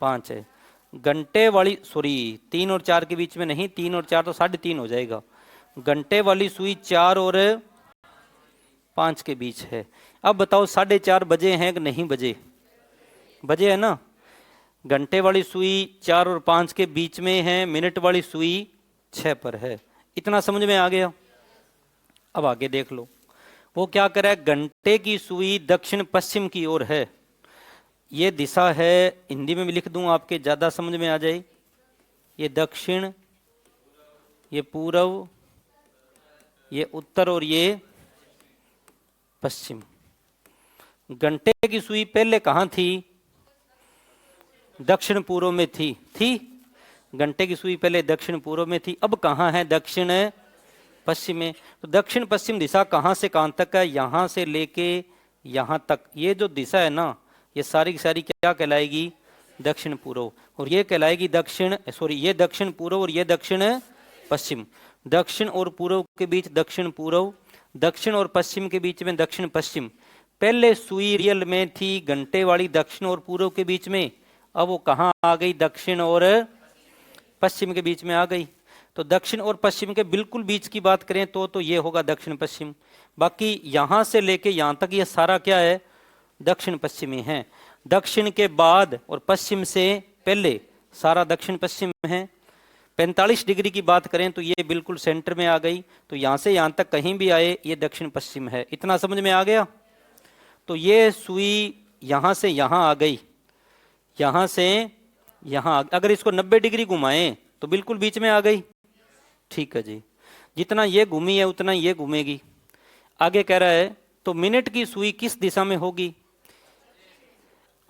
A: 5 है। घंटे वाली, सॉरी 3 और 4 के बीच में नहीं, 3 और 4 तो 3:30 हो जाएगा। घंटे वाली सुई 4 और 5 के बीच है। अब बताओ 4:30 बजे हैं कि नहीं बजे? बजे है ना। घंटे वाली सुई 4 और 5 के बीच में है, मिनट वाली सुई 6 पर है। इतना समझ में आ गया? अब आगे देख लो, वो क्या कर रहा है? घंटे की सुई दक्षिण पश्चिम की ओर है। ये दिशा है, हिंदी में भी लिख दूं आपके ज्यादा समझ में आ जाए। ये दक्षिण, ये पूर्व, ये उत्तर और ये पश्चिम। घंटे की सुई पहले कहाँ थी? दक्षिण पूर्व में थी। घंटे की सुई पहले दक्षिण पूर्व में थी, अब कहाँ है? दक्षिण पश्चिम में। तो दक्षिण पश्चिम दिशा कहाँ से कहाँ तक है? यहाँ से लेके यहाँ तक। ये जो दिशा है ना, ये सारी की सारी क्या कहलाएगी? दक्षिण पूर्व। और ये कहलाएगी ये दक्षिण पूर्व और ये दक्षिण पश्चिम। दक्षिण और पूर्व के बीच दक्षिण पूर्व, दक्षिण और पश्चिम के बीच में दक्षिण पश्चिम। पहले सुई रियल में थी घंटे वाली दक्षिण और पूर्व के बीच में, अब वो कहाँ आ गई? दक्षिण और पश्चिम के बीच में आ गई। तो दक्षिण और पश्चिम के बिल्कुल बीच की बात करें तो ये होगा दक्षिण पश्चिम। बाकी यहां से लेके यहां तक ये सारा क्या है? दक्षिण पश्चिमी है। दक्षिण के बाद और पश्चिम से पहले सारा दक्षिण पश्चिम है। 45 डिग्री की बात करें तो ये बिल्कुल सेंटर में आ गई। तो यहां से यहां तक कहीं भी आए ये दक्षिण पश्चिम है। इतना समझ में आ गया? तो ये सुई यहां से यहां आ गई, यहां से यहां। अगर इसको 90 डिग्री घुमाएं तो बिल्कुल बीच में आ गई। ठीक है जी, जितना ये घूमी है उतना ये घूमेगी। आगे कह रहा है तो मिनट की सुई किस दिशा में होगी?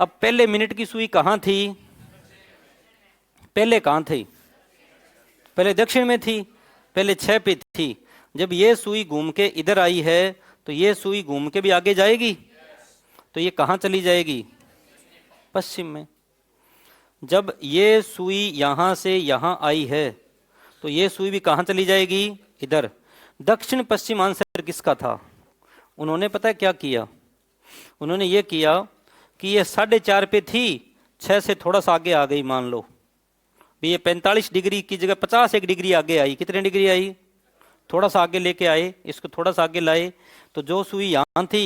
A: अब पहले मिनट की सुई कहां थी? पहले कहां थी? पहले दक्षिण में थी, पहले 6 पे थी। जब ये सुई घूम के इधर आई है तो ये सुई घूम के भी आगे जाएगी, तो ये कहां चली जाएगी? पश्चिम में। जब ये सुई यहां से यहां आई है तो ये सुई भी कहां चली जाएगी? इधर। दक्षिण पश्चिम आंसर किसका था? उन्होंने पता है क्या किया? उन्होंने ये किया कि ये 4.5 पे थी, 6 से थोड़ा सा आगे आ गई। मान लो ये 45 डिग्री की जगह 51 डिग्री आगे आई। कितने डिग्री आई? थोड़ा सा आगे लेके आए, इसको थोड़ा सा आगे लाए। तो जो सुई यहां थी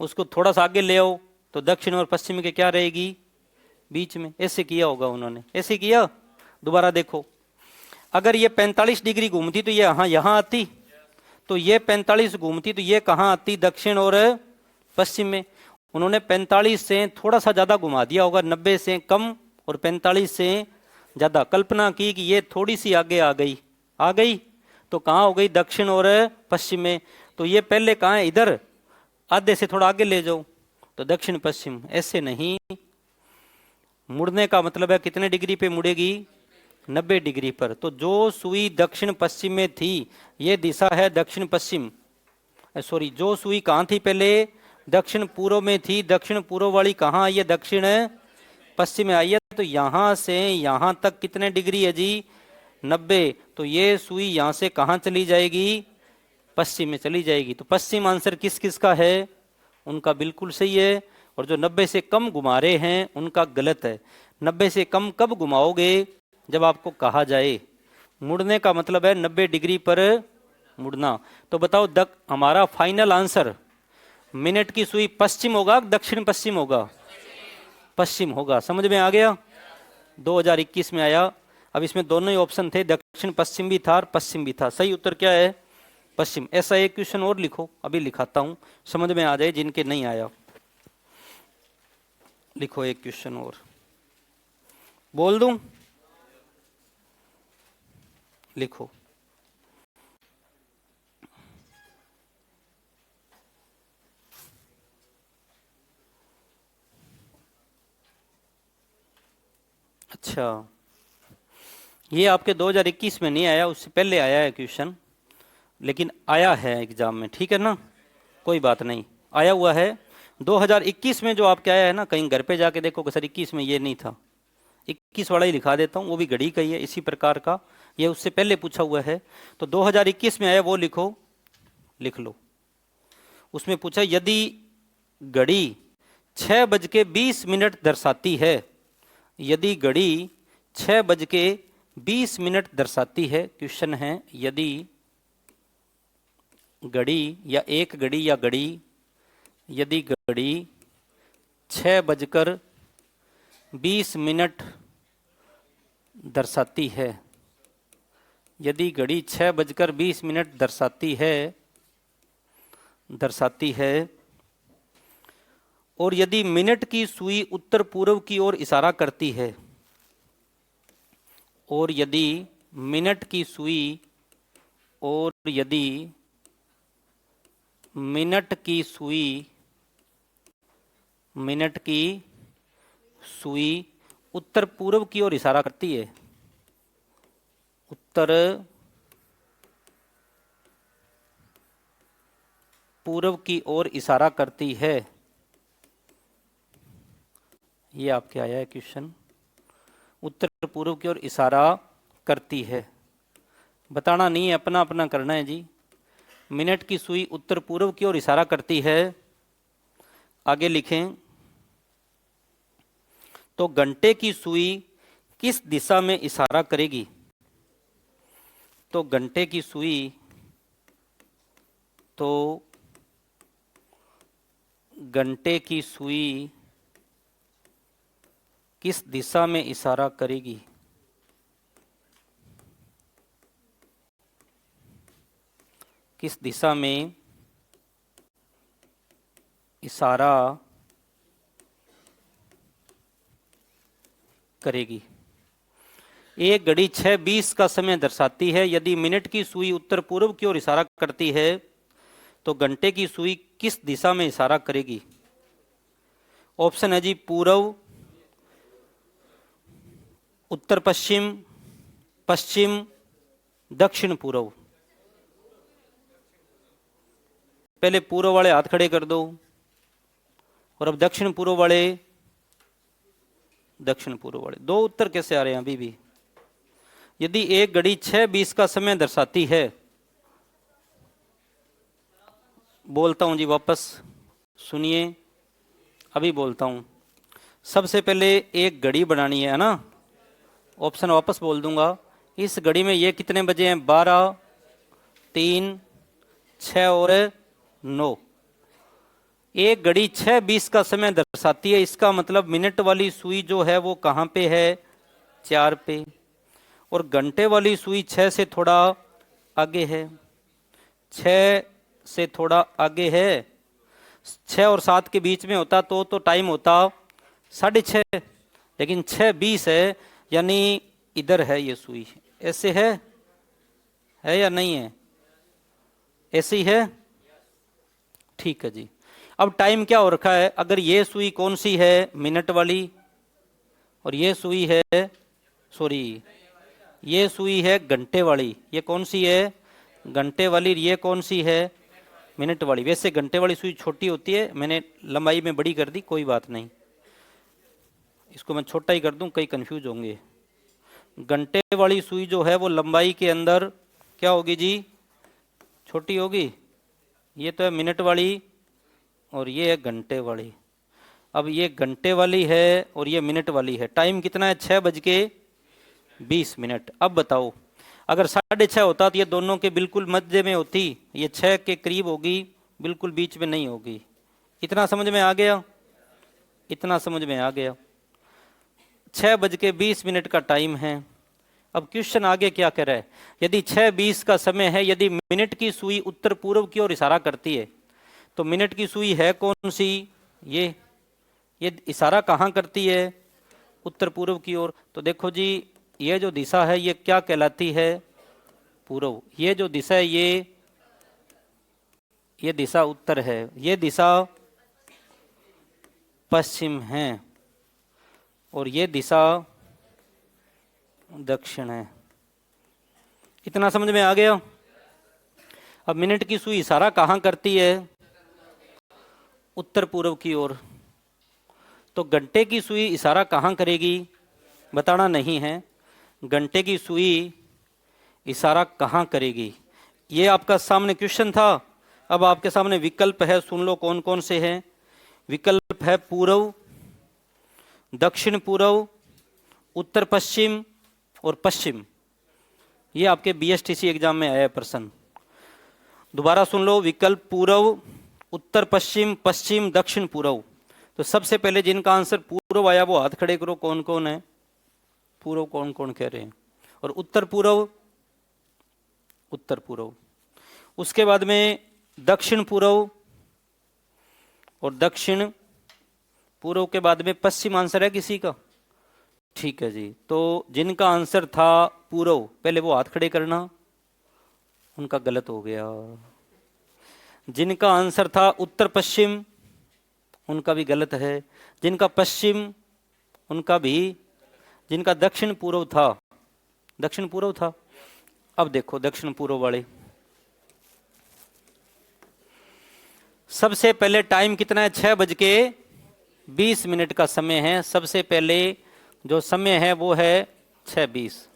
A: उसको थोड़ा सा आगे ले आओ, तो दक्षिण और पश्चिम के क्या रहेगी? बीच में। ऐसे किया होगा उन्होंने, ऐसे किया। दोबारा देखो, अगर ये 45 डिग्री घूमती तो ये यहां आती, तो ये 45 घूमती तो ये कहां आती? दक्षिण और पश्चिम में। उन्होंने 45 से थोड़ा सा ज्यादा घुमा दिया होगा, 90 से कम और 45 से ज्यादा। कल्पना की कि ये थोड़ी सी आगे आ गई तो कहां हो गई? दक्षिण और पश्चिम में। तो ये पहले कहां है? इधर। आधे से थोड़ा आगे ले जाओ तो दक्षिण पश्चिम। ऐसे नहीं, मुड़ने का मतलब है कितने डिग्री पे मुड़ेगी? 90 डिग्री पर। तो जो सुई दक्षिण पश्चिम में थी ये दिशा है दक्षिण पश्चिम। सॉरी, जो सुई कहां थी? पहले दक्षिण पूर्व में थी। दक्षिण पूर्व वाली कहां आई है? दक्षिण पश्चिम में आई है। तो यहां से यहां तक कितने डिग्री है जी? 90। तो ये सुई यहां से कहां चली जाएगी? पश्चिम में चली जाएगी। तो पश्चिम आंसर किस किस का है? उनका बिल्कुल सही है। और जो 90 से कम घुमा रहे हैं उनका गलत है। 90 से कम कब घुमाओगे? जब आपको कहा जाए। मुड़ने का मतलब है 90 डिग्री पर मुड़ना। तो बताओ हमारा फाइनल आंसर मिनट की सुई पश्चिम होगा दक्षिण पश्चिम होगा? पश्चिम होगा। समझ में आ गया? 2021 में आया। अब इसमें दोनों ही ऑप्शन थे, दक्षिण पश्चिम भी था और पश्चिम भी था। सही उत्तर क्या है? पश्चिम। ऐसा एक क्वेश्चन और लिखो, अभी लिखाता हूं, समझ में आ जाए जिनके नहीं आया। लिखो एक क्वेश्चन और, बोल दूं? लिखो। अच्छा, ये आपके 2021 में नहीं आया, उससे पहले आया है क्वेश्चन, लेकिन आया है एग्जाम में। ठीक है ना, कोई बात नहीं, आया हुआ है। 2021 में जो आपके आया है ना, कहीं घर पे जाके देखो सर 21 में ये नहीं था। 21 वाला ही लिखा देता हूँ, वो भी घड़ी का ही है इसी प्रकार का। ये उससे पहले पूछा हुआ है। तो 2021 में आया वो लिखो, लिख लो। उसमें पूछा यदि घड़ी 6:20 दर्शाती है, यदि घड़ी 6:20 दर्शाती है, क्वेश्चन है यदि घड़ी या एक घड़ी या घड़ी, यदि घड़ी 6:20 दर्शाती है, यदि घड़ी 6:20 दर्शाती है और यदि मिनट की सुई उत्तर पूर्व की ओर इशारा करती है, और यदि मिनट की सुई और यदि मिनट की सुई, मिनट की सुई उत्तर पूर्व की ओर इशारा करती है। उत्तर पूर्व की ओर इशारा करती है। ये आपके आया है क्वेश्चन, उत्तर पूर्व की ओर इशारा करती है। बताना नहीं है, अपना अपना करना है जी। मिनट की सुई उत्तर पूर्व की ओर इशारा करती है। आगे लिखें, तो घंटे की सुई किस दिशा में इशारा करेगी? तो घंटे की सुई, तो घंटे की सुई किस दिशा में इशारा करेगी? किस दिशा में इशारा करेगी? एक घड़ी 6:20 का समय दर्शाती है। यदि मिनट की सुई उत्तर पूर्व की ओर इशारा करती है तो घंटे की सुई किस दिशा में इशारा करेगी? ऑप्शन है जी पूर्व, उत्तर पश्चिम, पश्चिम, दक्षिण पूर्व। पहले पूर्व वाले हाथ खड़े कर दो और अब दक्षिण पूर्व वाले, दक्षिण पूर्व वाले। दो उत्तर कैसे आ रहे हैं अभी भी? यदि एक घड़ी 6:20 का समय दर्शाती है, बोलता हूं जी वापस सुनिए, अभी बोलता हूं। सबसे पहले एक घड़ी बनानी है ना, ऑप्शन वापस बोल दूंगा। इस घड़ी में ये कितने बजे हैं? 12, 3, 6 और 9। एक घड़ी 6:20 का समय दर्शाती है, इसका मतलब मिनट वाली सुई जो है वो कहाँ पे है? 4 पे। और घंटे वाली सुई 6 से थोड़ा आगे है, 6 से थोड़ा आगे है। 6 और 7 के बीच में होता तो टाइम होता 6:30, लेकिन 6:20 है, यानी इधर है ये सुई। ऐसे है या नहीं है? ऐसे ही है, ठीक है जी। अब टाइम क्या हो रखा है? अगर ये सुई कौन सी है? मिनट वाली। और ये सुई है, सॉरी, ये सुई है घंटे वाली। ये कौन सी है? घंटे वाली। ये कौन सी है? मिनट वाली। वैसे घंटे वाली सुई छोटी होती है, मैंने लंबाई में बड़ी कर दी, कोई बात नहीं, इसको मैं छोटा ही कर दूं, कई कंफ्यूज होंगे। घंटे वाली सुई जो है वो लंबाई के अंदर क्या होगी जी? छोटी होगी। ये तो है मिनट वाली और ये है घंटे वाली। अब ये घंटे वाली है और ये मिनट वाली है। टाइम कितना है? 6:20। अब बताओ, अगर 6:30 होता तो ये दोनों के बिल्कुल मध्य में होती, ये 6 के करीब होगी, बिल्कुल बीच में नहीं होगी। इतना समझ में आ गया? इतना समझ में आ गया। 6:20 का टाइम है। अब क्वेश्चन आगे क्या कह रहा है? यदि 6:20 का समय है, यदि मिनट की सुई उत्तर पूर्व की ओर इशारा करती है, तो मिनट की सुई है कौन सी? ये इशारा कहाँ करती है? उत्तर पूर्व की ओर। तो देखो जी, ये जो दिशा है ये क्या कहलाती है? पूर्व। ये जो दिशा है ये दिशा उत्तर है, ये दिशा पश्चिम है और ये दिशा दक्षिण है। इतना समझ में आ गया? अब मिनट की सुई इशारा कहाँ करती है? उत्तर पूर्व की ओर। तो घंटे की सुई इशारा कहाँ करेगी? बताना नहीं है। घंटे की सुई इशारा कहाँ करेगी? ये आपका सामने क्वेश्चन था। अब आपके सामने विकल्प है, सुन लो कौन कौन से हैं। विकल्प है पूर्व, दक्षिण पूर्व, उत्तर पश्चिम और पश्चिम। ये आपके बीएसटीसी एग्जाम में आया है प्रश्न। दोबारा सुन लो, विकल्प पूर्व, उत्तर पश्चिम, पश्चिम, दक्षिण पूर्व। तो सबसे पहले जिनका आंसर पूर्व आया वो हाथ खड़े करो, कौन कौन है? पूर्व कौन कौन कह रहे हैं? और उत्तर पूर्व, उत्तर पूर्व। उसके बाद में दक्षिण पूर्व और दक्षिण पूर्व के बाद में पश्चिम आंसर है किसी का? ठीक है जी। तो जिनका आंसर था पूर्व, पहले वो हाथ खड़े करना, उनका गलत हो गया। जिनका आंसर था उत्तर पश्चिम उनका भी गलत है, जिनका पश्चिम उनका भी, जिनका दक्षिण पूर्व था, दक्षिण पूर्व था। अब देखो दक्षिण पूर्व वाले, सबसे पहले टाइम कितना है, 6:20 का समय है। सबसे पहले जो समय है वो है 6:20।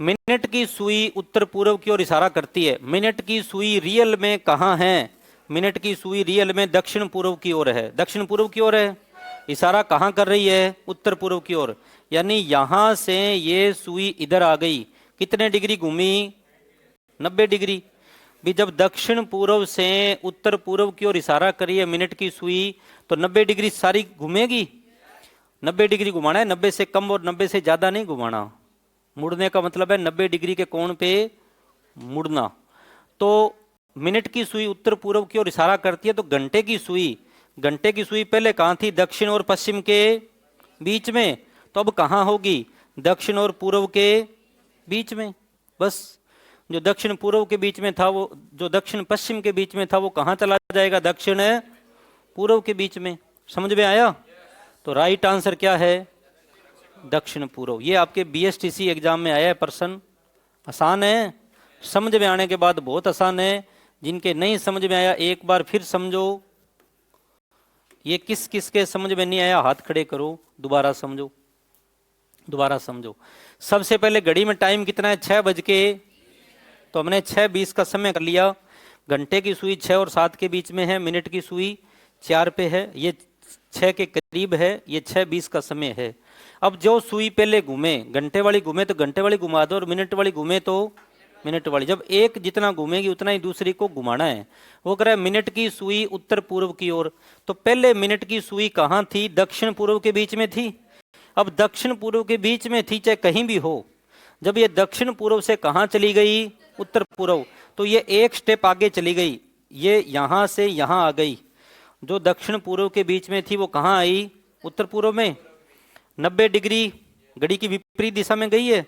A: मिनट की सुई उत्तर पूर्व की ओर इशारा करती है। मिनट की सुई रियल में कहाँ है? मिनट की सुई रियल में दक्षिण पूर्व की ओर है, दक्षिण पूर्व की ओर है। इशारा कहाँ कर रही है? उत्तर पूर्व की ओर। यानी यहां से ये सुई इधर आ गई, कितने डिग्री घूमी? 90 डिग्री। भी जब दक्षिण पूर्व से उत्तर पूर्व की ओर इशारा करिए मिनट की सुई, तो 90 डिग्री सारी घूमेगी। 90 डिग्री घुमाना है, 90 से कम और 90 से ज्यादा नहीं घुमाना। मुड़ने का मतलब है 90 डिग्री के कोण पे मुड़ना। तो मिनट की सुई उत्तर पूर्व की ओर इशारा करती है, तो घंटे की सुई, घंटे की सुई पहले कहाँ थी? दक्षिण और पश्चिम के बीच में। तो अब कहाँ होगी? दक्षिण और पूर्व के बीच में। बस जो दक्षिण पूर्व के बीच में था वो, जो दक्षिण पश्चिम के बीच में था वो कहाँ चला जाएगा? दक्षिण पूर्व के बीच में। समझ में आया? तो राइट आंसर क्या है? दक्षिण पूर्व। ये आपके बीएसटीसी एग्जाम में आया है प्रश्न। आसान है, समझ में आने के बाद बहुत आसान है। जिनके नहीं समझ में आया एक बार फिर समझो। ये किस किस के समझ में नहीं आया हाथ खड़े करो, दोबारा समझो, दोबारा समझो। सबसे पहले घड़ी में टाइम कितना है? 6 तो हमने 6:20 का समय कर लिया। घंटे की सुई 6 और 7 के बीच में है, मिनट की सुई 4 पे है, ये 6 के करीब है, ये 6:20 का समय है। अब जो सुई पहले घूमे, घंटे वाली घूमे तो घंटे वाली घुमा दो, और मिनट वाली घूमे तो मिनट वाली। जब एक जितना घूमेगी उतना ही दूसरी को घुमाना है। वो कह रहा है मिनट की सुई उत्तर पूर्व की ओर। तो पहले मिनट की सुई कहाँ थी? दक्षिण पूर्व के बीच में थी। अब दक्षिण पूर्व के बीच में थी, चाहे कहीं भी हो, जब ये दक्षिण पूर्व से कहाँ चली गई? उत्तर पूर्व। तो ये एक स्टेप आगे चली गई, ये यहां से यहां आ गई। जो दक्षिण पूर्व के बीच में थी वो कहाँ आई? उत्तर पूर्व में। 90 डिग्री घड़ी की विपरीत दिशा में गई है,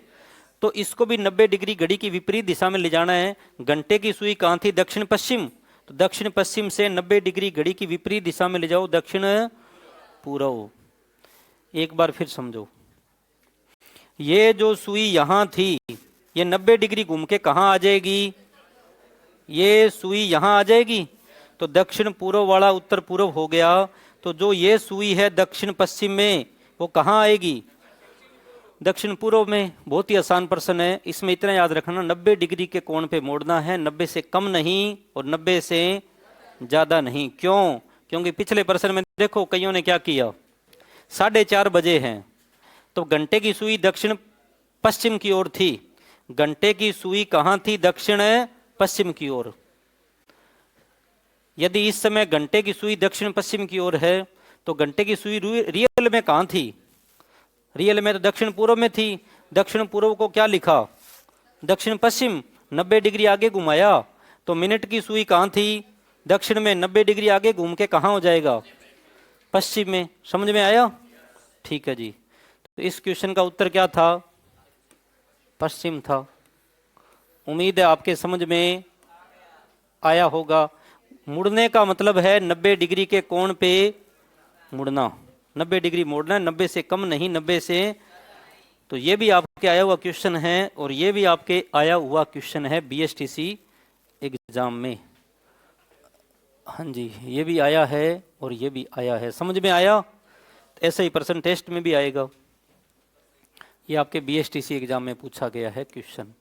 A: तो इसको भी 90 डिग्री घड़ी की विपरीत दिशा में ले जाना है। घंटे की सुई कहाँ थी? दक्षिण पश्चिम। तो दक्षिण पश्चिम से 90 डिग्री घड़ी की विपरीत दिशा में ले जाओ, दक्षिण पूर्व। एक बार फिर समझो, ये जो सुई यहां थी, ये 90 डिग्री घूम के कहाँ आ जाएगी? ये सुई यहां आ जाएगी, तो दक्षिण पूर्व वाला उत्तर पूर्व हो गया। तो जो ये सुई है दक्षिण पश्चिम में, वो कहाँ आएगी? दक्षिण पूर्व में। बहुत ही आसान प्रश्न है, इसमें इतना याद रखना 90 डिग्री के कोण पे मोड़ना है, 90 से कम नहीं और 90 से ज्यादा नहीं। क्यों? क्योंकि पिछले प्रश्न में देखो कईयों ने क्या किया, 4:30 बजे हैं तो घंटे की सुई दक्षिण पश्चिम की ओर थी, घंटे की सुई कहां थी? दक्षिण पश्चिम की ओर। यदि इस समय घंटे की सुई दक्षिण पश्चिम की ओर है, तो घंटे की सुई रियल में कहां थी? रियल में तो दक्षिण पूर्व में थी। दक्षिण पूर्व को क्या लिखा? दक्षिण पश्चिम। 90 डिग्री आगे घुमाया, तो मिनट की सुई कहां थी? दक्षिण में। 90 डिग्री आगे घूम के कहां हो जाएगा? पश्चिम में। समझ में आया? ठीक है जी। तो इस क्वेश्चन का उत्तर क्या था? पश्चिम था। उम्मीद है आपके समझ में आया होगा। मुड़ने का मतलब है 90 डिग्री के कोण पे मुड़ना, 90 डिग्री मोड़ना, 90 से कम नहीं, 90 से। तो ये भी आपके आया हुआ क्वेश्चन है, और ये भी आपके आया हुआ क्वेश्चन है बीएसटीसी एग्जाम में। हाँ जी, ये भी आया है और ये भी आया है। समझ में आया? ऐसा ही प्रश्न टेस्ट में भी आएगा। ये आपके बीएसटीसी एग्जाम में पूछा गया है क्वेश्चन।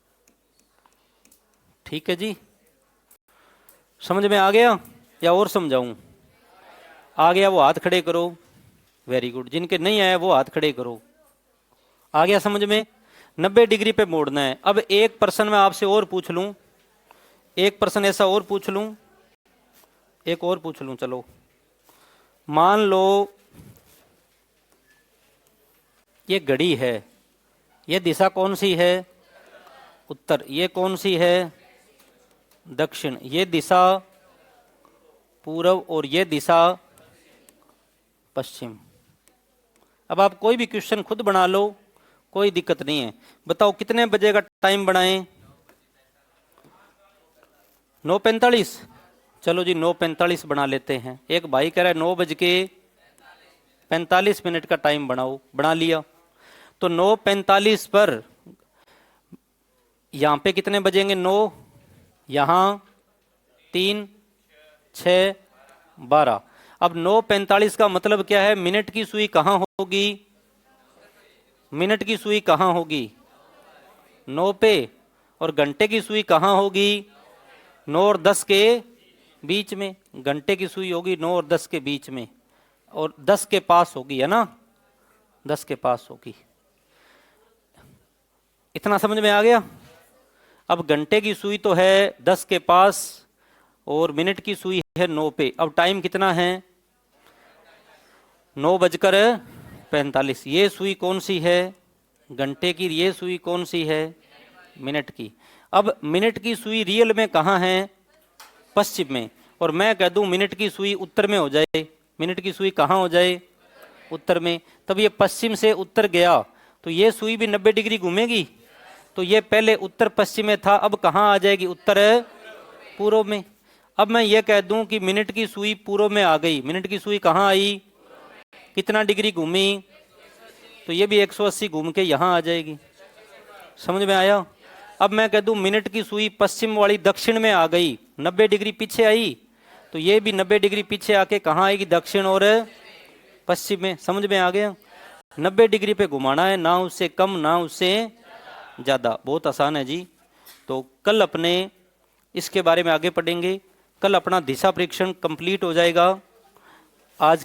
A: ठीक है जी, समझ में आ गया या और समझाऊं? आ गया वो हाथ खड़े करो। Very good. जिनके नहीं आया वो हाथ खड़े करो। आ गया समझ में? 90 डिग्री पे मोड़ना है। अब एक प्रश्न मैं आपसे और पूछ लूं, एक प्रश्न ऐसा और पूछ लूं, एक और पूछ लूं। चलो, मान लो ये घड़ी है, ये दिशा कौन सी है? उत्तर। ये कौन सी है? दक्षिण। ये दिशा पूर्व और ये दिशा पश्चिम। अब आप कोई भी क्वेश्चन खुद बना लो, कोई दिक्कत नहीं है। बताओ कितने बजे का टाइम बनाएं? 9:45। चलो जी 9:45 बना लेते हैं। एक भाई कह रहा है 9:45 का टाइम बनाओ, बना लिया। तो 9:45 पर यहाँ पे कितने बजेंगे? 9, यहाँ 3, 6, 12। अब 9:45 का मतलब क्या है? मिनट की सुई कहाँ होगी? मिनट की सुई कहाँ होगी? 9 पे। और घंटे की सुई कहाँ होगी? 9 और 10 के बीच में। घंटे की सुई होगी 9 और 10 के बीच में, और 10 के पास होगी, है ना? 10 के पास होगी। इतना समझ में आ गया? अब घंटे की सुई तो है 10 के पास, और मिनट की सुई है 9 पे। अब टाइम कितना है? 9:45। ये सुई कौन सी है? घंटे की। ये सुई कौन सी है? मिनट की। अब मिनट की सुई रियल में कहाँ है? पश्चिम में। और मैं कह दूं मिनट की सुई उत्तर में हो जाए। मिनट की सुई कहाँ हो जाए? उत्तर में। तब ये पश्चिम से उत्तर गया तो ये सुई भी 90 डिग्री घूमेगी। तो ये पहले उत्तर पश्चिम में था, अब कहाँ आ जाएगी? उत्तर पूर्व में। अब मैं ये कह दूं कि मिनट की सुई पूर्व में आ गई। मिनट की सुई कहाँ आई? कितना डिग्री घूमी? तो ये भी 180 घूम के यहाँ आ जाएगी। समझ में आया? अब मैं कह दूं मिनट की सुई पश्चिम वाली दक्षिण में आ गई, 90 डिग्री पीछे आई, तो ये भी 90 डिग्री पीछे आके कहाँ आएगी? दक्षिण और पश्चिम में। समझ में आ गया? 90 डिग्री पे घुमाना है, ना उससे कम ना उससे ज़्यादा। बहुत आसान है जी। तो कल अपने इसके बारे में आगे पढ़ेंगे। कल अपना दिशा परीक्षण कंप्लीट हो जाएगा। आज